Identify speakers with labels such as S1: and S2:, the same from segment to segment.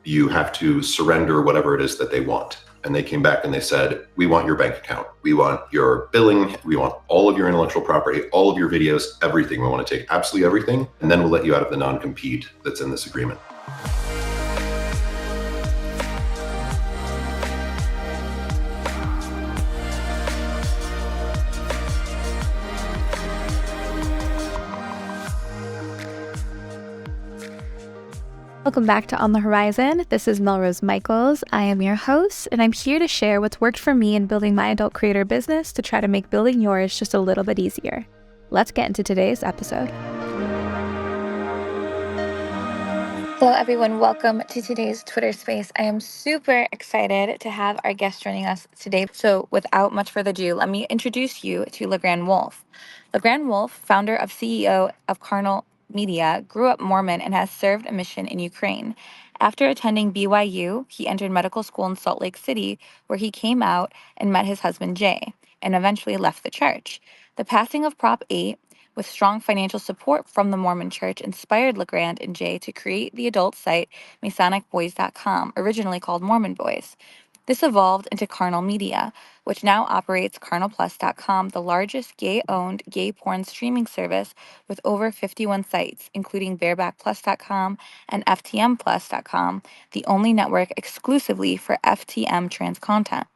S1: you have to surrender whatever it is that they want. And they came back and they said, we want your bank account. We want your billing. We want all of your intellectual property, all of your videos, everything. We want to take absolutely everything. And then we'll let you out of the non-compete that's in this agreement.
S2: Welcome back to On the Horizon. This is Melrose Michaels. I am your host, and I'm here to share what's worked for me in building my adult creator business to try to make building yours just a little bit easier. Let's get into today's episode. Hello, everyone. Welcome to today's Twitter space. I am super excited to have our guest joining us today. So without much further ado, let me introduce you to LeGrand Wolf. LeGrand Wolf, founder of CEO of Carnal Media, grew up Mormon and has served a mission in Ukraine. After attending BYU, he entered medical school in Salt Lake City, where he came out and met his husband Jay, and eventually left the church. The passing of Prop 8, with strong financial support from the Mormon Church, inspired LeGrand and Jay to create the adult site MasonicBoys.com, originally called Mormon Boys. This evolved into Carnal Media, which now operates carnalplus.com, the largest gay-owned gay porn streaming service with over 51 sites, including barebackplus.com and ftmplus.com, the only network exclusively for FTM trans content.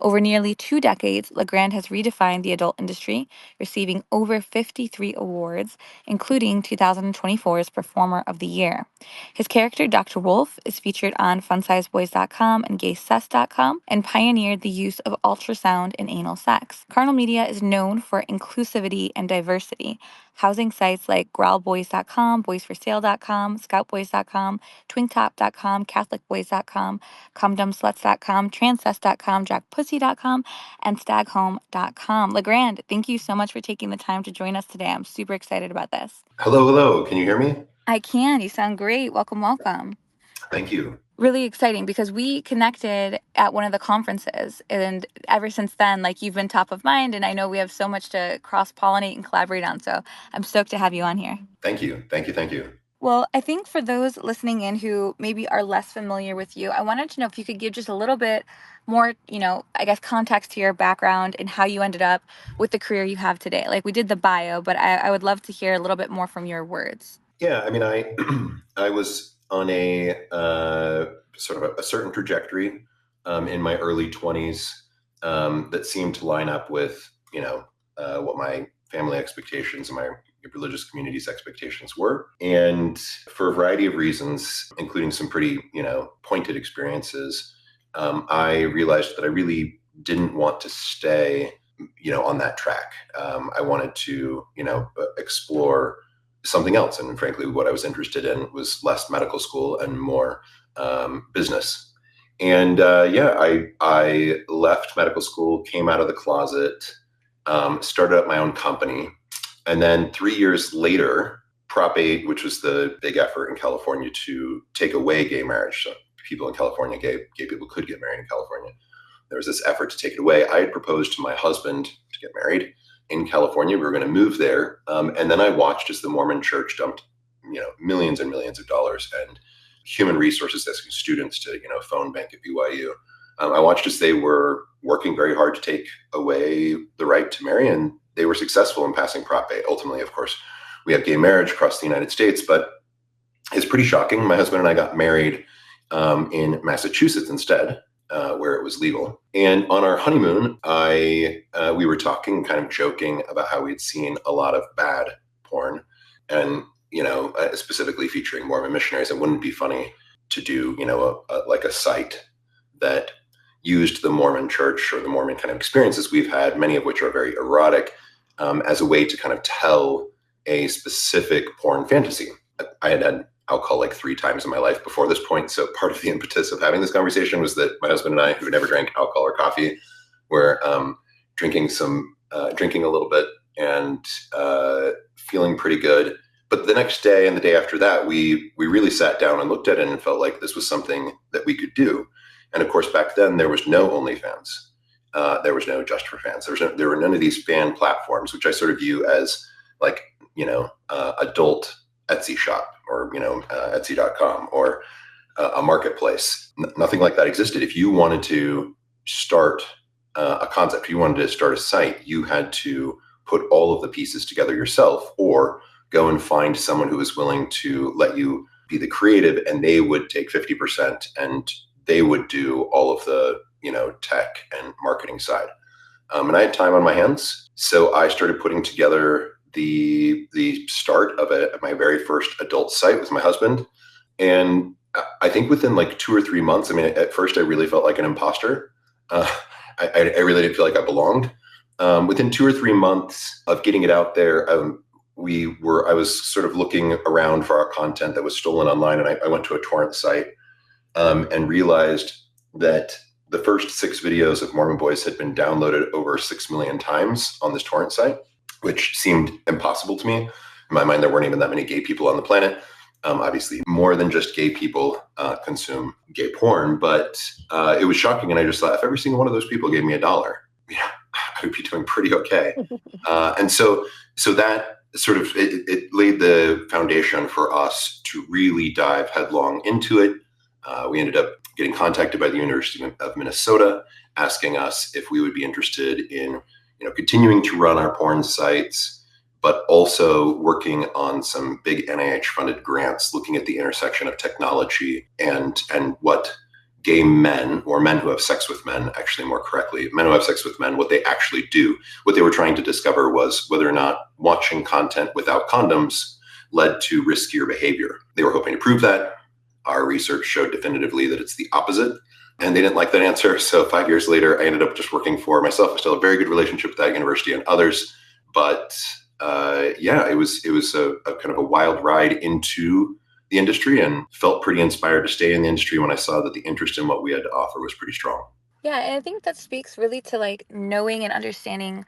S2: Over nearly 2 decades, LeGrand has redefined the adult industry, receiving over 53 awards, including 2024's Performer of the Year. His character, Dr. Wolf, is featured on funsizeboys.com and gaysus.com and pioneered the use of ultrasound in anal sex. Carnal Media is known for inclusivity and diversity, housing sites like growlboys.com, boysforsale.com, scoutboys.com, twinktop.com, catholicboys.com, comdomsluts.com, transcest.com, jackpussy.com, and staghome.com. LeGrand, thank you so much for taking the time to join us today. I'm super excited about this.
S1: Hello. Can you hear me?
S2: I can. You sound great. Welcome.
S1: Thank you.
S2: Really exciting because we connected at one of the conferences, and ever since then, you've been top of mind, and I know we have so much to cross-pollinate and collaborate on, so I'm stoked to have you on here.
S1: Thank you.
S2: Well, I think for those listening in who maybe are less familiar with you, I wanted to know if you could give just a little bit more, context to your background and how you ended up with the career you have today. We did the bio, but I would love to hear a little bit more from your words.
S1: Yeah, I mean, I was on a sort of a certain trajectory in my early 20s that seemed to line up with, what my family expectations and my religious community's expectations were. And for a variety of reasons, including some pretty, pointed experiences, I realized that I really didn't want to stay, on that track. I wanted to, explore something else. And frankly, what I was interested in was less medical school and more business. And I left medical school, came out of the closet, started up my own company. And then 3 years later, Prop 8, which was the big effort in California to take away gay marriage. So people in California, gay people could get married in California. There was this effort to take it away. I had proposed to my husband to get married in California. We were going to move there. And then I watched as the Mormon Church dumped, millions and millions of dollars and human resources asking students to, phone bank at BYU. I watched as they were working very hard to take away the right to marry, and they were successful in passing Prop 8. Ultimately, of course, we have gay marriage across the United States, but it's pretty shocking. My husband and I got married in Massachusetts instead, where it was legal. And on our honeymoon, we were talking, kind of joking about how we'd seen a lot of bad porn, and specifically featuring Mormon missionaries. It wouldn't be funny to do, a site that used the Mormon Church or the Mormon kind of experiences we've had, many of which are very erotic, as a way to kind of tell a specific porn fantasy. I had alcohol 3 times in my life before this point. So part of the impetus of having this conversation was that my husband and I, who never drank alcohol or coffee, were drinking a little bit and feeling pretty good. But the next day and the day after that, we really sat down and looked at it and felt like this was something that we could do. And of course, back then there was no OnlyFans. There was no Just for Fans. There were none of these fan platforms, which I sort of view as adult Etsy shop or, Etsy.com or a marketplace. Nothing like that existed. If you wanted to start a concept, if you wanted to start a site, you had to put all of the pieces together yourself, or go and find someone who was willing to let you be the creative, and they would take 50% and they would do all of the, tech and marketing side. And I had time on my hands, so I started putting together the start of my very first adult site with my husband. And I think within like 2 or 3 months, I mean, at first I really felt like an imposter. Uh, I really didn't feel like I belonged. Within 2 or 3 months of getting it out there, I was sort of looking around for our content that was stolen online, and I went to a torrent site, and realized that the first 6 videos of Mormon Boys had been downloaded over 6 million times on this torrent site, which seemed impossible to me. In my mind, there weren't even that many gay people on the planet. Obviously, more than just gay people consume gay porn, but it was shocking. And I just thought, if every single one of those people gave me $1, yeah, I would be doing pretty okay. And so that sort of it laid the foundation for us to really dive headlong into it. We ended up getting contacted by the University of Minnesota, asking us if we would be interested in, continuing to run our porn sites, but also working on some big NIH-funded grants, looking at the intersection of technology and what gay men, or men who have sex with men, actually more correctly, men who have sex with men, what they actually do. What they were trying to discover was whether or not watching content without condoms led to riskier behavior. They were hoping to prove that. Our research showed definitively that it's the opposite, and they didn't like that answer. So 5 years later, I ended up just working for myself. I still have a very good relationship with that university and others, but it was a kind of a wild ride into the industry, and felt pretty inspired to stay in the industry when I saw that the interest in what we had to offer was pretty strong.
S2: Yeah, and I think that speaks really to like knowing and understanding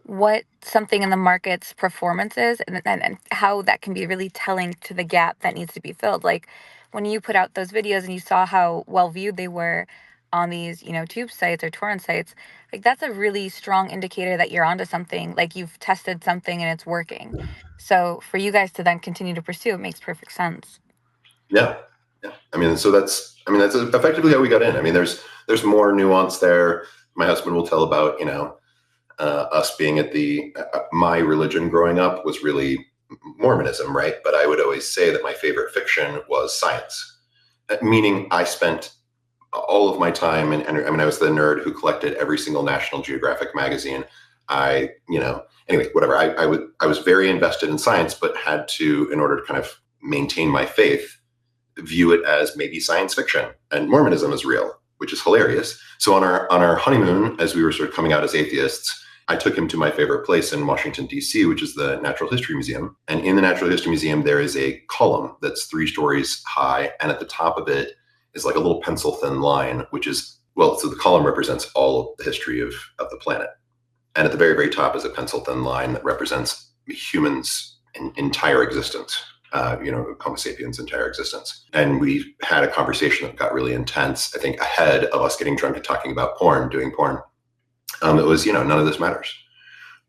S2: what something in the market's performance is, and how that can be really telling to the gap that needs to be filled. Like when you put out those videos and you saw how well viewed they were on these, tube sites or torrent sites, like that's a really strong indicator that you're onto something, like you've tested something and it's working. So for you guys to then continue to pursue it makes perfect sense.
S1: Yeah. Yeah. That's effectively how we got in. I mean, there's more nuance there. My husband will tell about, us being at my religion growing up was really Mormonism, right? But I would always say that my favorite fiction was science, meaning I spent all of my time, and I mean, I was the nerd who collected every single National Geographic magazine. Anyway, whatever. I was very invested in science, but had to, in order to kind of maintain my faith, view it as maybe science fiction, and Mormonism is real, which is hilarious. So on our honeymoon, as we were sort of coming out as atheists, I took him to my favorite place in Washington, D.C., which is the Natural History Museum. And in the Natural History Museum, there is a column that's 3 stories high. And at the top of it is like a little pencil thin line, so the column represents all of the history of the planet. And at the very, very top is a pencil thin line that represents humans' entire existence. Homo sapiens' entire existence. And we had a conversation that got really intense, I think, ahead of us getting drunk and talking about doing porn. It was, none of this matters.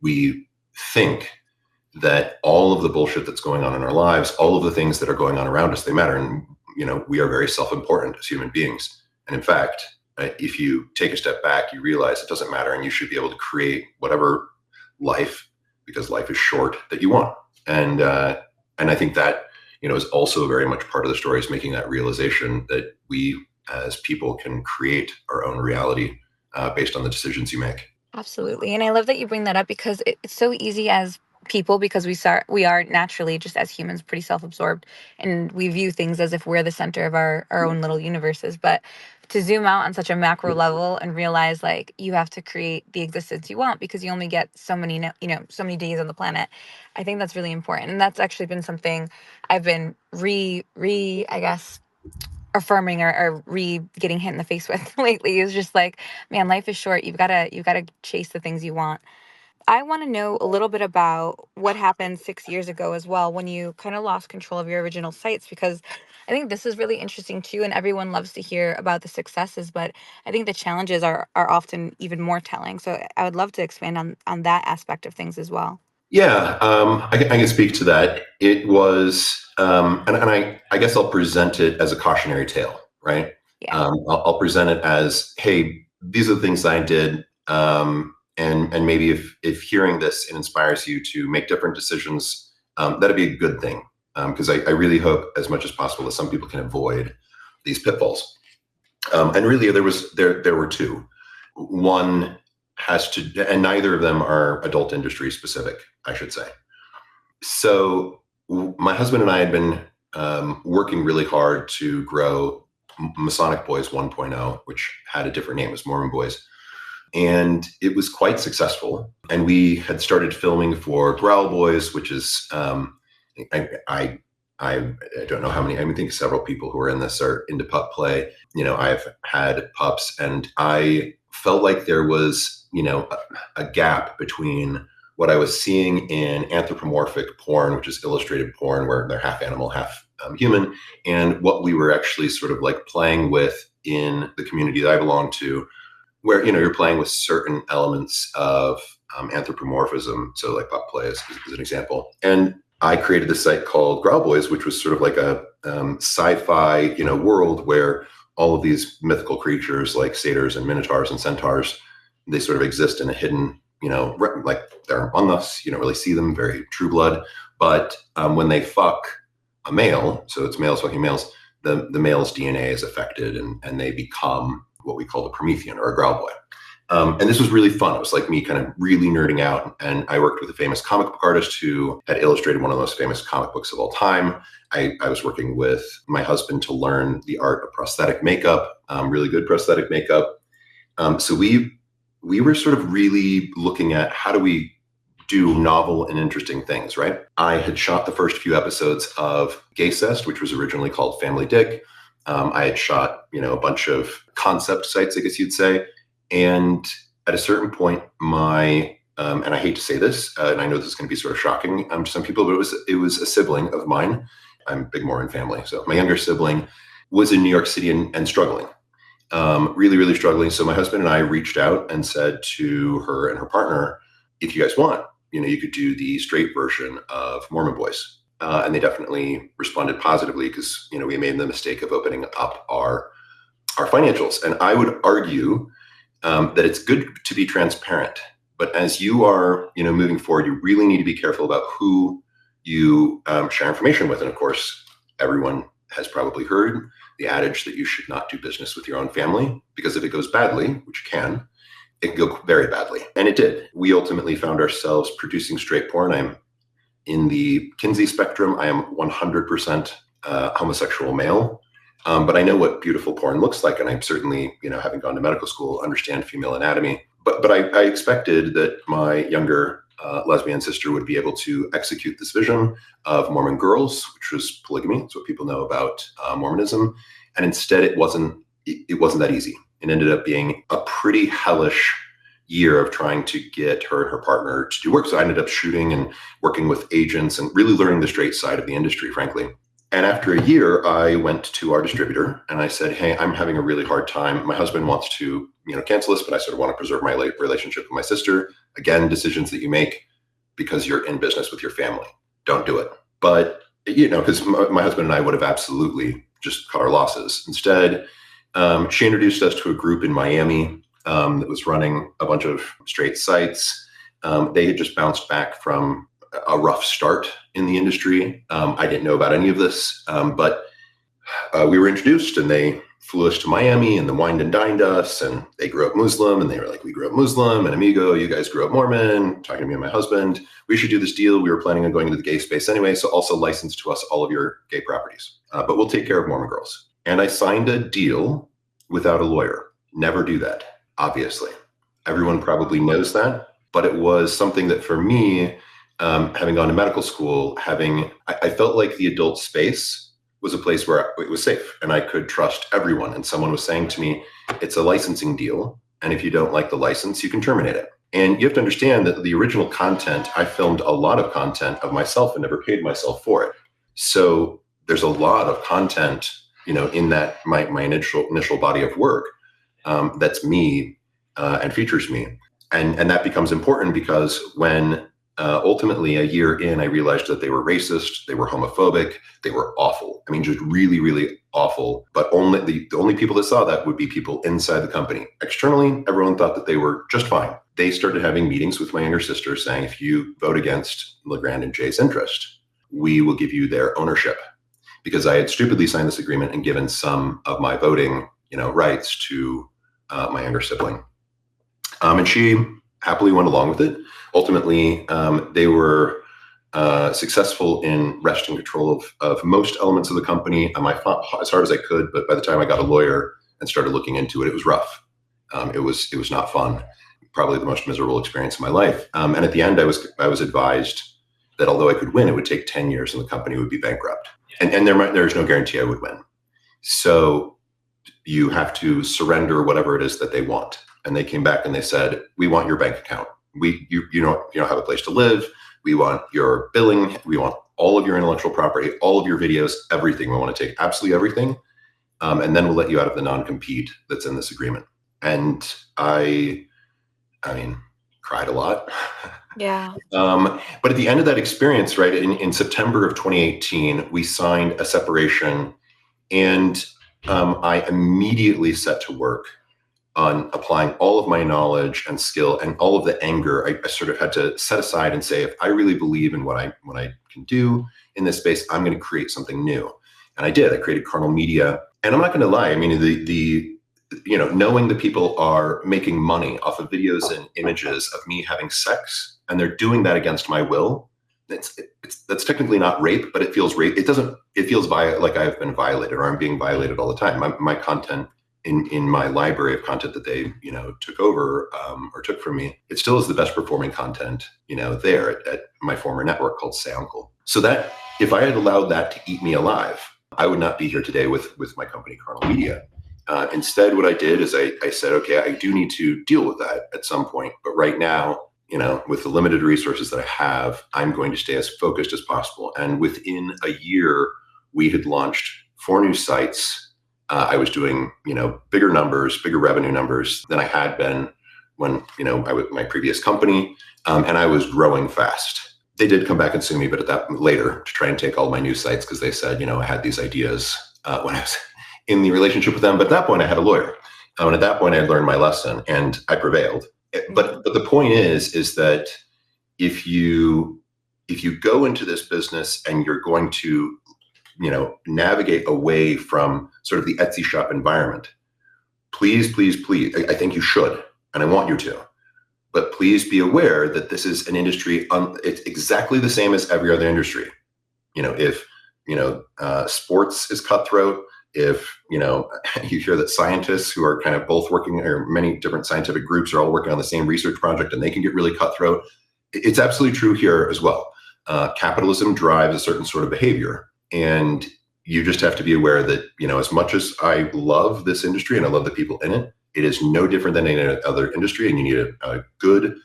S1: We think that all of the bullshit that's going on in our lives, all of the things that are going on around us, they matter. And, we are very self-important as human beings. And in fact, if you take a step back, you realize it doesn't matter, and you should be able to create whatever life, because life is short, that you want. And I think that, is also very much part of the story, is making that realization that we as people can create our own reality based on the decisions you make.
S2: Absolutely. And I love that you bring that up, because it's so easy as people, because we are naturally, just as humans, pretty self-absorbed, and we view things as if we're the center of our own little universes. But to zoom out on such a macro level and realize, like, you have to create the existence you want, because you only get so many, so many days on the planet. I think that's really important. And that's actually been something I've been I guess, affirming, or getting hit in the face with lately, is just like, man, life is short. You've got to chase the things you want. I want to know a little bit about what happened 6 years ago as well, when you kind of lost control of your original sites, because I think this is really interesting too, and everyone loves to hear about the successes, but I think the challenges are often even more telling. So I would love to expand on that aspect of things as well.
S1: Yeah, I can speak to that. It was, and I guess I'll present it as a cautionary tale. right?
S2: Yeah.
S1: I'll present it as, hey, these are the things that I did. And maybe if hearing this, it inspires you to make different decisions, that'd be a good thing. Because I really hope as much as possible that some people can avoid these pitfalls. And really there were two. One has to, and neither of them are adult industry specific, I should say. So my husband and I had been working really hard to grow Masonic Boys 1.0, which had a different name as Mormon Boys. And it was quite successful. And we had started filming for Growl Boys, which is, I don't know how many, I think several people who are in this are into pup play. I've had pups, and I felt like there was, a gap between what I was seeing in anthropomorphic porn, which is illustrated porn where they're half animal, half human, and what we were actually sort of like playing with in the community that I belong to, where, you're playing with certain elements of anthropomorphism. So like pup play is an example. And I created this site called Growl Boys, which was sort of like a sci-fi, world where all of these mythical creatures like satyrs and minotaurs and centaurs, they sort of exist in a hidden, like they're among us. You don't really see them, very True Blood. But when they fuck a male, so it's males fucking males, the male's DNA is affected, and they become what we call the Promethean or a Growl Boy. And this was really fun. It was like me kind of really nerding out. And I worked with a famous comic book artist who had illustrated one of the most famous comic books of all time. I was working with my husband to learn the art of prosthetic makeup, really good prosthetic makeup. So we were sort of really looking at how do we do novel and interesting things, right? I had shot the first few episodes of Gaycest, which was originally called Family Dick. I had shot, a bunch of concept sites, I guess you'd say. And at a certain point, and I hate to say this, and I know this is going to be sort of shocking to some people, but it was a sibling of mine. I'm a big Mormon family. So my younger sibling was in New York City and struggling, really, really struggling. So my husband and I reached out and said to her and her partner, if you guys want, you could do the straight version of Mormon Boys. And they definitely responded positively because, we made the mistake of opening up our financials. And I would argue that it's good to be transparent, but as you are, moving forward, you really need to be careful about who you share information with. And of course, everyone has probably heard the adage that you should not do business with your own family, because if it goes badly, which it can go very badly. And it did. We ultimately found ourselves producing straight porn. I'm in the Kinsey spectrum. I am 100% homosexual male. But I know what beautiful porn looks like. And I'm certainly, having gone to medical school, understand female anatomy. But I expected that my younger lesbian sister would be able to execute this vision of Mormon girls, which was polygamy. It's what people know about Mormonism. And instead, it wasn't that easy. It ended up being a pretty hellish year of trying to get her and her partner to do work. So I ended up shooting and working with agents and really learning the straight side of the industry, frankly. And after a year, I went to our distributor and I said, hey, I'm having a really hard time. My husband wants to, cancel this, but I sort of want to preserve my relationship with my sister. Again, decisions that you make because you're in business with your family. Don't do it. But, because my husband and I would have absolutely just cut our losses. Instead, she introduced us to a group in Miami that was running a bunch of straight sites. They had just bounced back from a rough start in the industry. I didn't know about any of this, but we were introduced, and they flew us to Miami and then wined and dined us. And they grew up Muslim, and they were like, we grew up Muslim, and amigo, you guys grew up Mormon, talking to me and my husband. We should do this deal. We were planning on going into the gay space anyway, so also license to us all of your gay properties. But we'll take care of Mormon girls. And I signed a deal without a lawyer. Never do that, obviously. Everyone probably knows that, but it was something that for me, having gone to medical school, I felt like the adult space was a place where it was safe and I could trust everyone. And someone was saying to me, it's a licensing deal. And if you don't like the license, you can terminate it. And you have to understand that the original content, I filmed a lot of content of myself and never paid myself for it. So there's a lot of content, in that my initial body of work that's me and features me. And that becomes important because when Ultimately, a year in, I realized that they were racist, they were homophobic, they were awful. I mean, just really, really awful. But only the only people that saw that would be people inside the company. Externally, everyone thought that they were just fine. They started having meetings with my younger sister saying, if you vote against LeGrand and Jay's interest, we will give you their ownership. Because I had stupidly signed this agreement and given some of my voting, rights to my younger sibling. And she happily went along with it. Ultimately, they were successful in wresting control of most elements of the company. I fought as hard as I could, but by the time I got a lawyer and started looking into it, it was rough. It was not fun. Probably the most miserable experience of my life. And at the end, I was advised that although I could win, it would take 10 years and the company would be bankrupt. And there's no guarantee I would win. So you have to surrender whatever it is that they want. And they came back and they said, we want your bank account. You don't have a place to live. We want your billing. We want all of your intellectual property, all of your videos, everything. We want to take absolutely everything. And then we'll let you out of the non-compete that's in this agreement. And I cried a lot.
S2: Yeah.
S1: But at the end of that experience, right, in September of 2018, we signed a separation, and I immediately set to work on applying all of my knowledge and skill and all of the anger. I sort of had to set aside and say, if I really believe in what I can do in this space, I'm going to create something new. And I did. I created Carnal Media. And I'm not going to lie. I mean, knowing that people are making money off of videos and images of me having sex, and they're doing that against my will, that's technically not rape, but it feels rape. It feels like I've been violated, or I'm being violated all the time. My content in my library of content that they took over or took from me, it still is the best performing content there at my former network called Say Uncle. So that if I had allowed that to eat me alive, I would not be here today with my company Carnal Media. Instead, what I did is I said, okay, I do need to deal with that at some point, but right now, with the limited resources that I have, I'm going to stay as focused as possible. And within a year, we had launched 4 new sites. I was doing, bigger revenue numbers than I had been when, I was my previous company, and I was growing fast. They did come back and sue me, but at that later to try and take all my new sites, because they said, I had these ideas when I was in the relationship with them. But at that point, I had a lawyer, and at that point, I had learned my lesson, and I prevailed. But the point is that if you go into this business and you're going to navigate away from sort of the Etsy shop environment, please, I think you should, and I want you to, but please be aware that this is an industry, it's exactly the same as every other industry. If, sports is cutthroat, if, you hear that scientists who are kind of both working, or many different scientific groups are all working on the same research project and they can get really cutthroat, it's absolutely true here as well. Capitalism drives a certain sort of behavior. And you just have to be aware that, as much as I love this industry and I love the people in it, it is no different than any other industry. And you need a good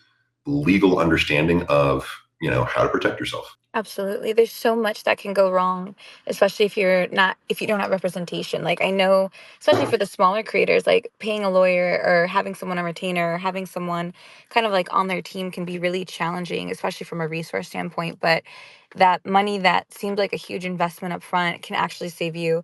S1: legal understanding of, how to protect yourself.
S2: Absolutely. There's so much that can go wrong, especially if you don't have representation. Like, I know, especially for the smaller creators, like paying a lawyer or having someone on retainer or having someone kind of like on their team can be really challenging, especially from a resource standpoint. But that money that seems like a huge investment up front can actually save you,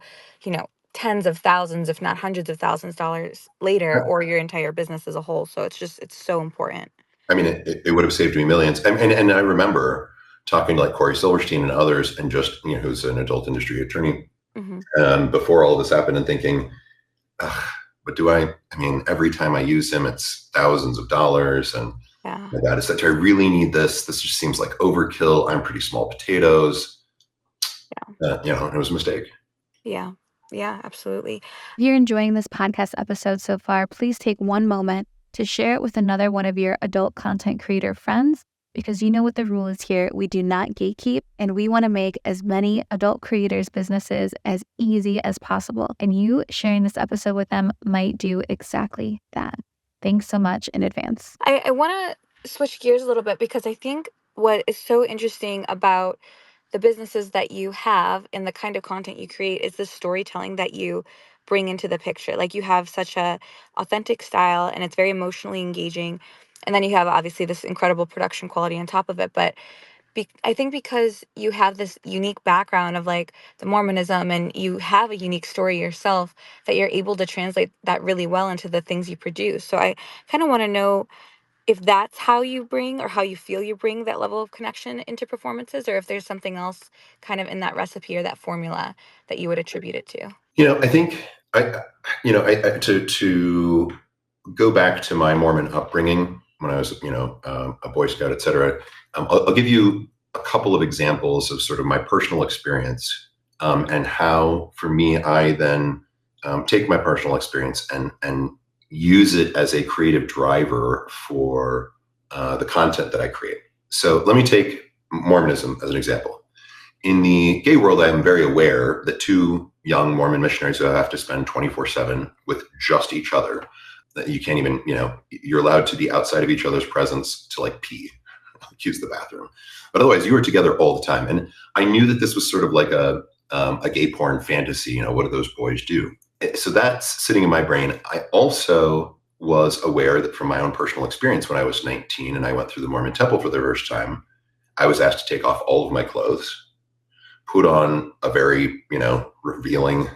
S2: tens of thousands, if not hundreds of thousands of dollars later, or your entire business as a whole. So it's so important.
S1: I mean, it would have saved me millions. And I remember talking to like Corey Silverstein and others, and just, who's an adult industry attorney, before all this happened, and thinking, but every time I use him, it's thousands of dollars. And
S2: Yeah.
S1: my God, I really need this. This just seems like overkill. I'm pretty small potatoes.
S2: Yeah.
S1: It was a mistake.
S2: Yeah. Yeah, absolutely.
S3: If you're enjoying this podcast episode so far, please take one moment to share it with another one of your adult content creator friends, because you know what the rule is here. We do not gatekeep, and we want to make as many adult creators' businesses as easy as possible. And you sharing this episode with them might do exactly that. Thanks so much in advance.
S2: I want to switch gears a little bit, because I think what is so interesting about the businesses that you have and the kind of content you create is the storytelling that you bring into the picture. Like, you have such a authentic style, and it's very emotionally engaging. And then you have obviously this incredible production quality on top of it. But I think because you have this unique background of like the Mormonism and you have a unique story yourself, that you're able to translate that really well into the things you produce. So I kind of want to know if that's how you bring, or how you feel you bring, that level of connection into performances, or if there's something else kind of in that recipe or that formula that you would attribute it to.
S1: I think to go back to my Mormon upbringing when I was, a Boy Scout, et cetera. I'll give you a couple of examples of sort of my personal experience, and how, for me, I then take my personal experience and use it as a creative driver for the content that I create. So let me take Mormonism as an example. In the gay world, I am very aware that two young Mormon missionaries who have to spend 24/7 with just each other, that you can't even, you're allowed to be outside of each other's presence to like pee, use the bathroom. But otherwise, you were together all the time. And I knew that this was sort of like a gay porn fantasy. What do those boys do? So that's sitting in my brain. I also was aware that from my own personal experience, when I was 19 and I went through the Mormon temple for the first time, I was asked to take off all of my clothes, put on a very, revealing, it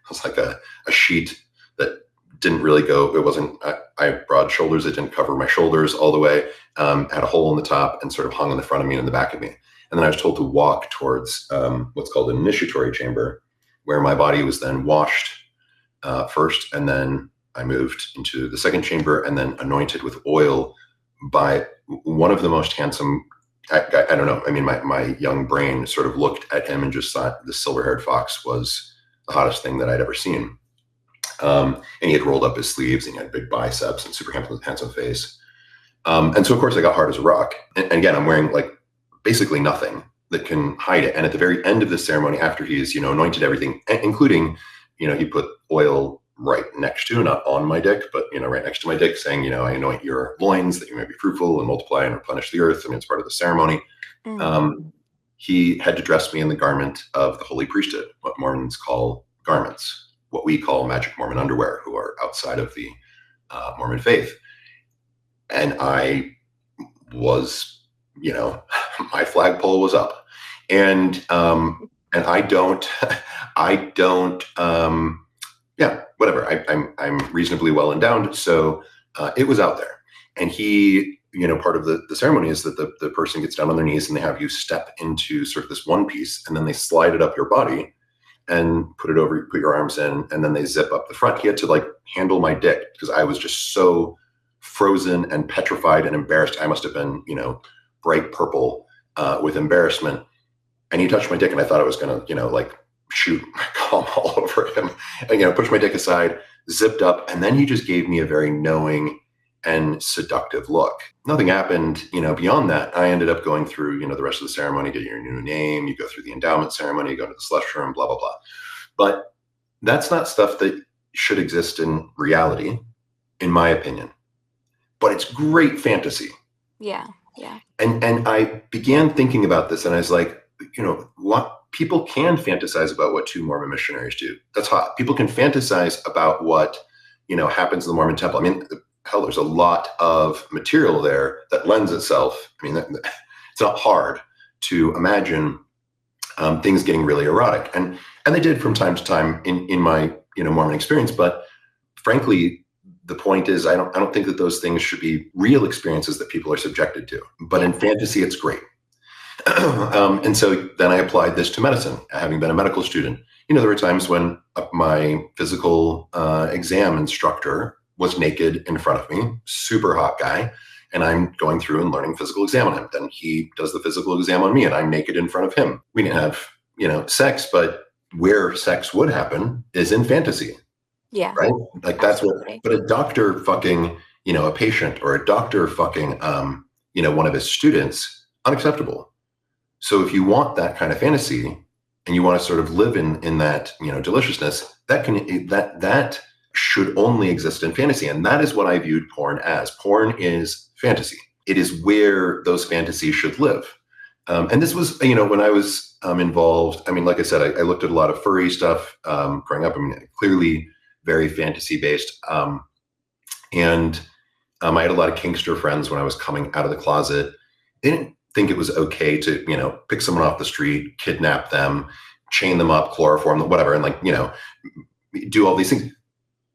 S1: was like a sheet that didn't really go, it wasn't, I have broad shoulders, it didn't cover my shoulders all the way, had a hole in the top and sort of hung in the front of me and in the back of me. And then I was told to walk towards what's called an initiatory chamber, where my body was then washed first, and then I moved into the second chamber and then anointed with oil by one of the most handsome, I don't know, I mean, my young brain sort of looked at him and just thought the silver-haired fox was the hottest thing that I'd ever seen. And he had rolled up his sleeves and he had big biceps and super handsome face. And so, of course, I got hard as a rock. And again, I'm wearing like basically nothing that can hide it. And at the very end of the ceremony, after he's, anointed everything, including, he put oil right next to, not on my dick, but, right next to my dick, saying, I anoint your loins that you may be fruitful and multiply and replenish the earth. I mean, it's part of the ceremony. He had to dress me in the garment of the holy priesthood, what Mormons call garments, what we call magic Mormon underwear, who are outside of the Mormon faith. And I was, my flagpole was up, and I don't, whatever. I'm reasonably well endowed, so it was out there. And he, part of the ceremony is that the person gets down on their knees and they have you step into sort of this one piece, and then they slide it up your body and put your arms in, and then they zip up the front. He had to like handle my dick because I was just so frozen and petrified and embarrassed. I must have been, bright purple with embarrassment. And he touched my dick, and I thought I was going to, like shoot my cum all over him. And, pushed my dick aside, zipped up, and then he just gave me a very knowing and seductive look. Nothing happened, beyond that. I ended up going through, the rest of the ceremony, get your new name, you go through the endowment ceremony, you go to the slush room, blah, blah, blah. But that's not stuff that should exist in reality, in my opinion. But it's great fantasy.
S2: Yeah, yeah.
S1: And I began thinking about this, and I was like, what people can fantasize about what two Mormon missionaries do. That's hot. People can fantasize about what, happens in the Mormon temple. I mean, hell, there's a lot of material there that lends itself. I mean, it's not hard to imagine things getting really erotic. And they did from time to time in my, Mormon experience. But frankly, the point is, I don't think that those things should be real experiences that people are subjected to. But in fantasy, it's great. And so then I applied this to medicine, having been a medical student. There were times when my physical exam instructor was naked in front of me, super hot guy, and I'm going through and learning physical exam on him. Then he does the physical exam on me, and I'm naked in front of him. We didn't have, sex, but where sex would happen is in fantasy.
S2: Yeah.
S1: Right? Like that's what, but a doctor fucking, a patient, or a doctor fucking, one of his students, unacceptable. So if you want that kind of fantasy and you want to sort of live in that, deliciousness, that should only exist in fantasy. And that is what I viewed porn as. Porn is fantasy. It is where those fantasies should live. And this was, when I was involved, I mean, like I said, I looked at a lot of furry stuff growing up. I mean, clearly very fantasy based. And I had a lot of kinkster friends when I was coming out of the closet. They didn't think it was okay to, pick someone off the street, kidnap them, chain them up, chloroform them, whatever, and do all these things.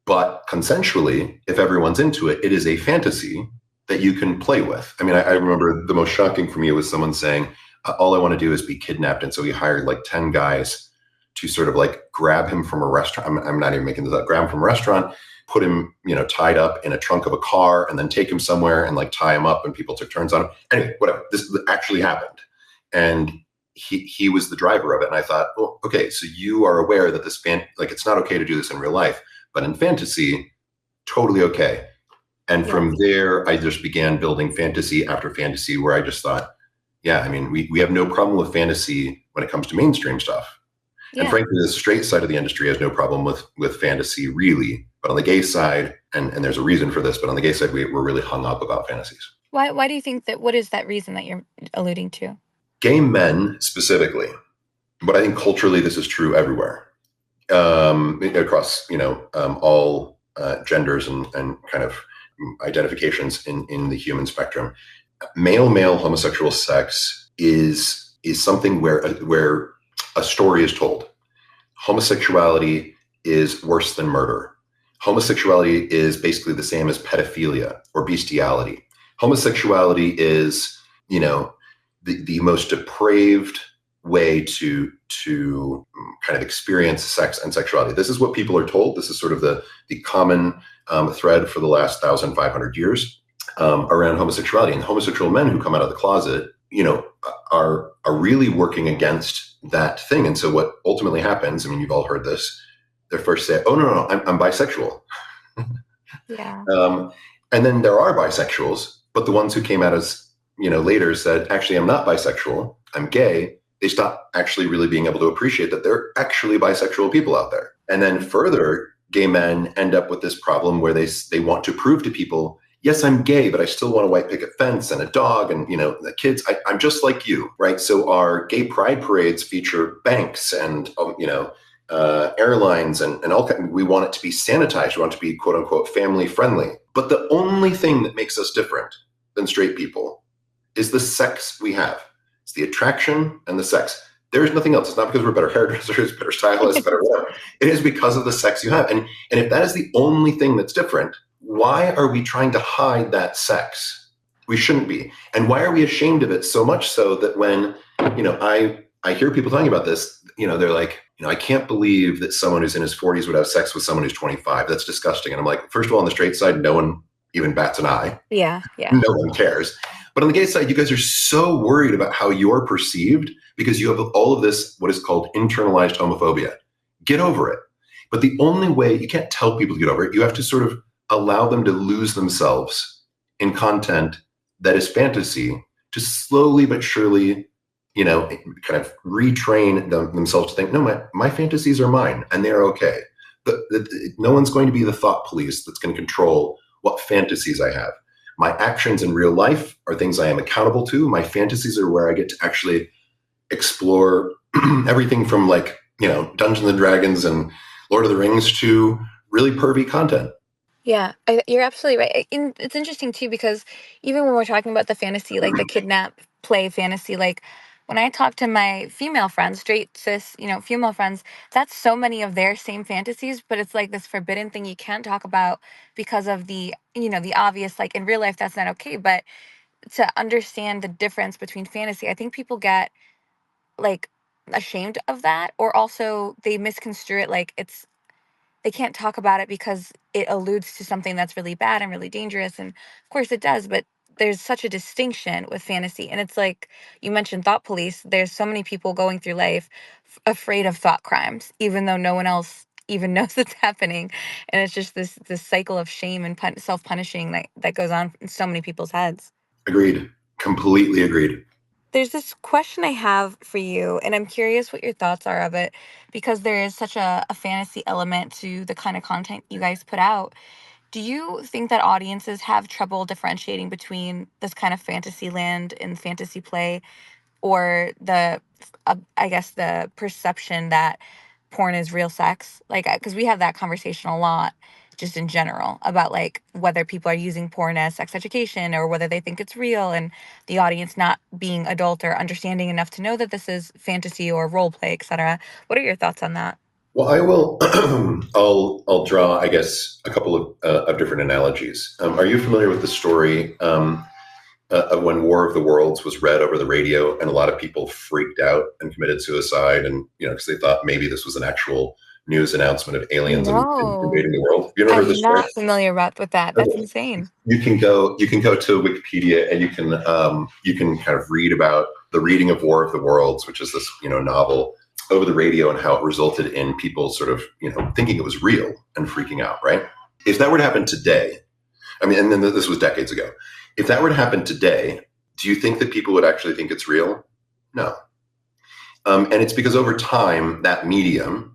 S1: But consensually, if everyone's into it, it is a fantasy that you can play with. I mean, I remember the most shocking for me was someone saying, all I want to do is be kidnapped. And so he hired 10 guys to sort of grab him from a restaurant. I'm not even making this up. Grab him from a restaurant, put him, tied up in a trunk of a car, and then take him somewhere and tie him up, and people took turns on him. Anyway, whatever. This actually happened. And he was the driver of it. And I thought, well, okay, so you are aware that this it's not okay to do this in real life, but in fantasy, totally okay. And from there, I just began building fantasy after fantasy where I just thought, yeah, I mean, we have no problem with fantasy when it comes to mainstream stuff. Yeah. And frankly, the straight side of the industry has no problem with fantasy, really. But on the gay side, and there's a reason for this, but on the gay side, we're really hung up about fantasies.
S2: Why do you think that? What is that reason that you're alluding to?
S1: Gay men specifically, but I think culturally this is true everywhere, across all genders and kind of identifications in the human spectrum. Male homosexual sex is something where a story is told. Homosexuality is worse than murder. Homosexuality is basically the same as pedophilia or bestiality. Homosexuality is, the most depraved way to kind of experience sex and sexuality. This is what people are told. This is sort of the common thread for the last 1,500 years around homosexuality. And homosexual men who come out of the closet, are really working against that thing. And so what ultimately happens, I mean, you've all heard this, they first say, oh, no, I'm bisexual.
S2: Yeah.
S1: And then there are bisexuals, but the ones who came out as, later said, actually, I'm not bisexual, I'm gay. They stop actually really being able to appreciate that there are actually bisexual people out there. And then further, gay men end up with this problem where they want to prove to people, yes, I'm gay, but I still want a white picket fence and a dog and, the kids, I'm just like you, right? So our gay pride parades feature banks and, airlines and all kinds. We want it to be sanitized. We want it to be, quote unquote, family friendly. But the only thing that makes us different than straight people is the sex we have. It's the attraction and the sex. There's nothing else. It's not because we're better hairdressers, better stylists, better whatever. It is because of the sex you have. And if that is the only thing that's different, why are we trying to hide that sex? We shouldn't be. And why are we ashamed of it so much so that when, I hear people talking about this, they're like, I can't believe that someone who's in his 40s would have sex with someone who's 25. That's disgusting. And I'm like, first of all, on the straight side, no one even bats an eye.
S2: Yeah.
S1: No one cares. But on the gay side, you guys are so worried about how you're perceived because you have all of this, what is called internalized homophobia. Get over it. But the only way, you can't tell people to get over it. You have to sort of allow them to lose themselves in content that is fantasy to slowly but surely, kind of retrain themselves to think, no, my fantasies are mine and they're okay. No one's going to be the thought police that's going to control what fantasies I have. My actions in real life are things I am accountable to. My fantasies are where I get to actually explore everything from Dungeons and Dragons and Lord of the Rings to really pervy content.
S2: Yeah, you're absolutely right. It's interesting too, because even when we're talking about the fantasy, like the kidnap play fantasy, when I talk to my female friends, straight cis, female friends, that's so many of their same fantasies, but it's like this forbidden thing you can't talk about because of the obvious, in real life, that's not okay. But to understand the difference between fantasy, I think people get ashamed of that, or also they misconstrue it they can't talk about it because it alludes to something that's really bad and really dangerous. And of course it does, but there's such a distinction with fantasy. And it's like you mentioned thought police. There's so many people going through life afraid of thought crimes, even though no one else even knows it's happening. And it's just this cycle of shame and self-punishing that goes on in so many people's heads.
S1: Agreed. Completely agreed.
S2: There's this question I have for you, and I'm curious what your thoughts are of it, because there is such a fantasy element to the kind of content you guys put out. Do you think that audiences have trouble differentiating between this kind of fantasy land and fantasy play, or I guess, the perception that porn is real sex? Because we have that conversation a lot. just in general, about like whether people are using porn as sex education or whether they think it's real, and the audience not being adult or understanding enough to know that this is fantasy or role play, etc. What are your thoughts on that?
S1: Well, I will. I'll draw, I guess, a couple of different analogies. Are you familiar with the story of when War of the Worlds was read over the radio, and a lot of people freaked out and committed suicide, and because they thought maybe this was an actual news announcement of aliens and
S2: No,
S1: invading the world? Have you ever heard
S2: I'm
S1: this story?
S2: not familiar with that. That's
S1: Okay.
S2: insane.
S1: You can go to Wikipedia, and you can kind of read about the reading of War of the Worlds, which is this novel, over the radio, and how it resulted in people sort of thinking it was real and freaking out. Right? If that were to happen today, I mean, and then this was decades ago. If that were to happen today, do you think that people would actually think it's real? No. And it's because over time, that medium,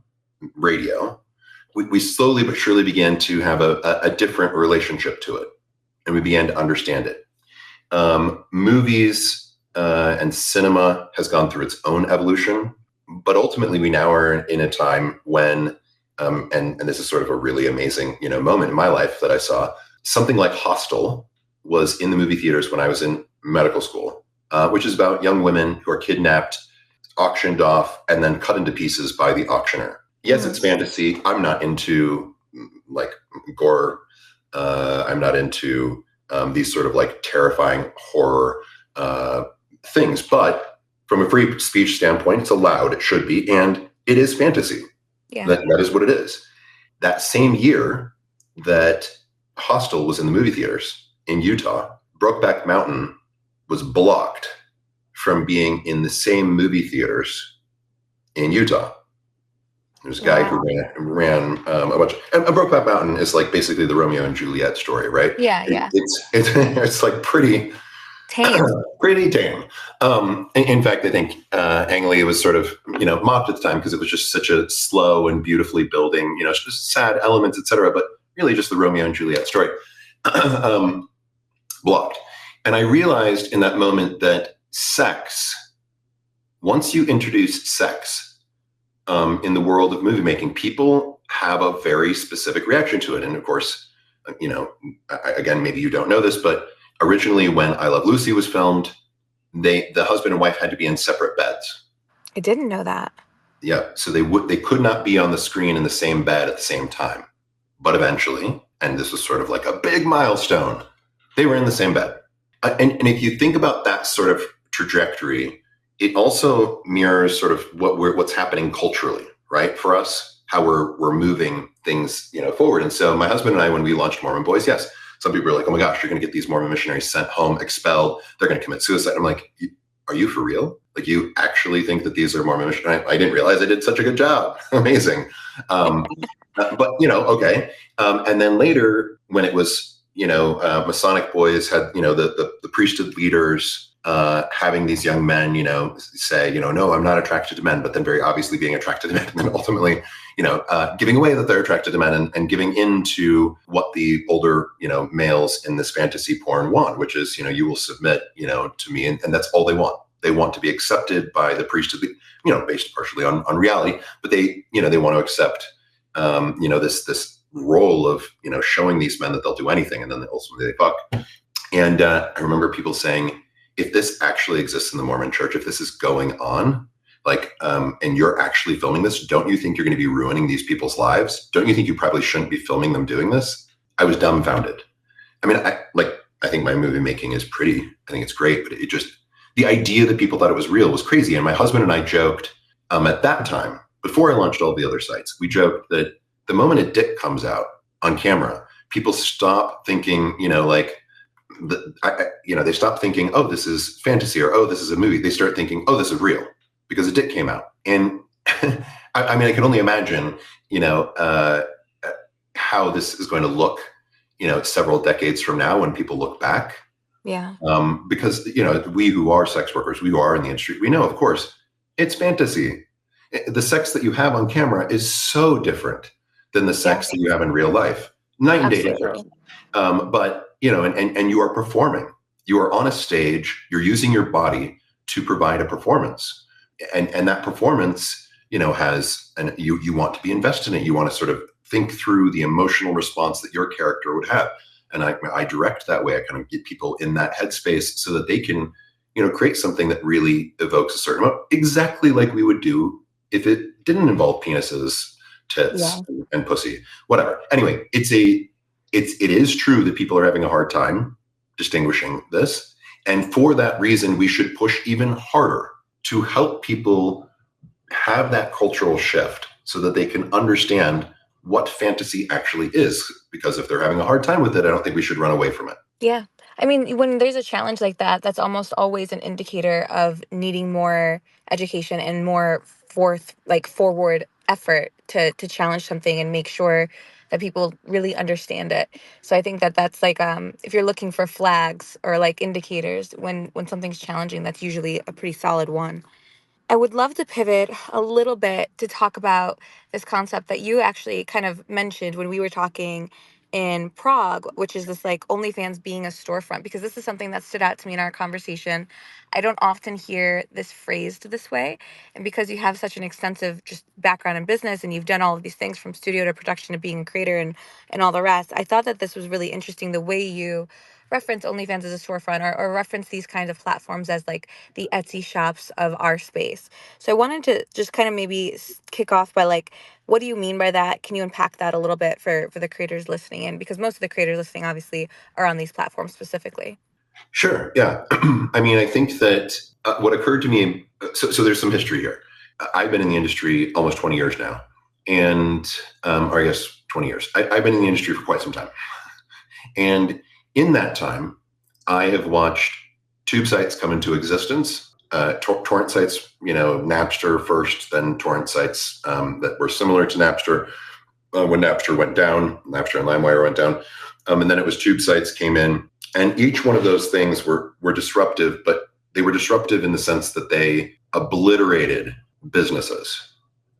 S1: radio, we slowly but surely began to have a different relationship to it, and we began to understand it. Movies and cinema has gone through its own evolution, but ultimately we now are in a time when, and this is sort of a really amazing moment in my life that I saw, something like Hostel was in the movie theaters when I was in medical school, which is about young women who are kidnapped, auctioned off, and then cut into pieces by the auctioneer. Yes, it's fantasy. I'm not into like gore. I'm not into these sort of like terrifying horror things. But from a free speech standpoint, it's allowed. It should be, and it is fantasy.
S2: Yeah.
S1: That is what it is. That same year that Hostel was in the movie theaters in Utah, Brokeback Mountain was blocked from being in the same movie theaters in Utah. There's a guy who ran a bunch. And Brokeback Mountain is like basically the Romeo and Juliet story, right?
S2: Yeah.
S1: It's like pretty
S2: tame.
S1: Pretty tame. In fact, I think Ang Lee was sort of mocked at the time because it was just such a slow and beautifully building, just sad elements, etc. But really, just the Romeo and Juliet story. Blocked. And I realized in that moment that sex, once you introduce sex in the world of movie making, people have a very specific reaction to it. And of course, again, maybe you don't know this, but originally when I Love Lucy was filmed, the husband and wife had to be in separate beds.
S2: I didn't know that.
S1: Yeah. So they could not be on the screen in the same bed at the same time. But eventually, and this was sort of like a big milestone, they were in the same bed. And if you think about that sort of trajectory, it also mirrors sort of what's happening culturally, right? For us, how we're moving things, forward. And so my husband and I, when we launched Mormon Boys, yes, some people are like, oh my gosh, you're going to get these Mormon missionaries sent home, expelled. They're going to commit suicide. I'm like, are you for real? Like, you actually think that these are Mormon missionaries? I didn't realize I did such a good job. Amazing. But, okay. And then later when it was, Masonic boys had, the priesthood leaders having these young men, say, no, I'm not attracted to men, but then very obviously being attracted to men, and then ultimately, giving away that they're attracted to men and giving into what the older, males in this fantasy porn want, which is, you will submit, to me. And that's all they want. They want to be accepted by the priesthood, based partially on reality, but they want to accept, this role of, showing these men that they'll do anything. And then ultimately they fuck. And I remember people saying, if this actually exists in the Mormon church, if this is going on, like, and you're actually filming this, don't you think you're going to be ruining these people's lives? Don't you think you probably shouldn't be filming them doing this? I was dumbfounded. I mean, I think my movie making is pretty, I think it's great, but the idea that people thought it was real was crazy. And my husband and I joked at that time, before I launched all the other sites, we joked that the moment a dick comes out on camera, people stop thinking, they stop thinking, oh, this is fantasy, or, oh, this is a movie. They start thinking, oh, this is real, because a dick came out. And I can only imagine, how this is going to look, several decades from now when people look back.
S2: Yeah.
S1: Because, we who are sex workers, we who are in the industry, we know, of course, it's fantasy. The sex that you have on camera is so different than the sex that you have in real life. Night and day difference. But, and you are performing. You are on a stage. You're using your body to provide a performance. And that performance, has, and you want to be invested in it. You want to sort of think through the emotional response that your character would have. And I direct that way. I kind of get people in that headspace so that they can, create something that really evokes a certain amount, exactly like we would do if it didn't involve penises, tits, and pussy, whatever. Anyway, it is true that people are having a hard time distinguishing this. And for that reason, we should push even harder to help people have that cultural shift so that they can understand what fantasy actually is. Because if they're having a hard time with it, I don't think we should run away from it.
S2: Yeah. I mean, when there's a challenge like that, that's almost always an indicator of needing more education and more forward effort to challenge something and make sure that people really understand it. So I think that that's like if you're looking for flags or like indicators when something's challenging, that's usually a pretty solid one. I would love to pivot a little bit to talk about this concept that you actually kind of mentioned when we were talking in Prague, which is this like OnlyFans being a storefront, because this is something that stood out to me in our conversation. I don't often hear this phrased this way. And because you have such an extensive just background in business and you've done all of these things from studio to production to being a creator and all the rest, I thought that this was really interesting the way you reference OnlyFans as a storefront or reference these kinds of platforms as like the Etsy shops of our space. So I wanted to just kind of maybe kick off by like, what do you mean by that? Can you unpack that a little bit for the creators listening in? Because most of the creators listening obviously are on these platforms specifically.
S1: Sure. Yeah. I mean, I think that what occurred to me, so there's some history here. I've been in the industry almost 20 years now, and or I guess 20 years. I've been in the industry for quite some time. And in that time, I have watched tube sites come into existence, torrent sites, Napster first, then torrent sites that were similar to Napster when Napster went down, Napster and LimeWire went down. And then it was tube sites came in. And each one of those things were disruptive, but they were disruptive in the sense that they obliterated businesses.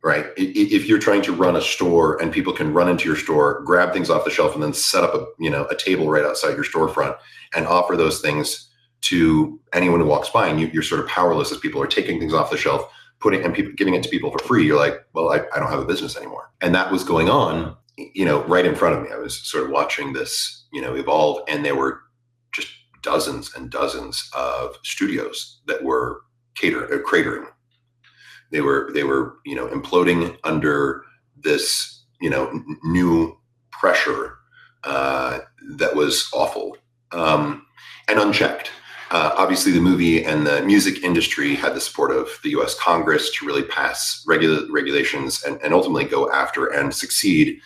S1: Right. If you're trying to run a store and people can run into your store, grab things off the shelf, and then set up a table right outside your storefront and offer those things to anyone who walks by, and you're sort of powerless as people are taking things off the shelf, giving it to people for free. You're like, well, I don't have a business anymore. And that was going on, right in front of me. I was sort of watching this, evolve, and there were just dozens and dozens of studios that were cratering. They were imploding under this, new pressure that was awful and unchecked. Obviously, the movie and the music industry had the support of the U.S. Congress to really pass regulations and ultimately go after and succeed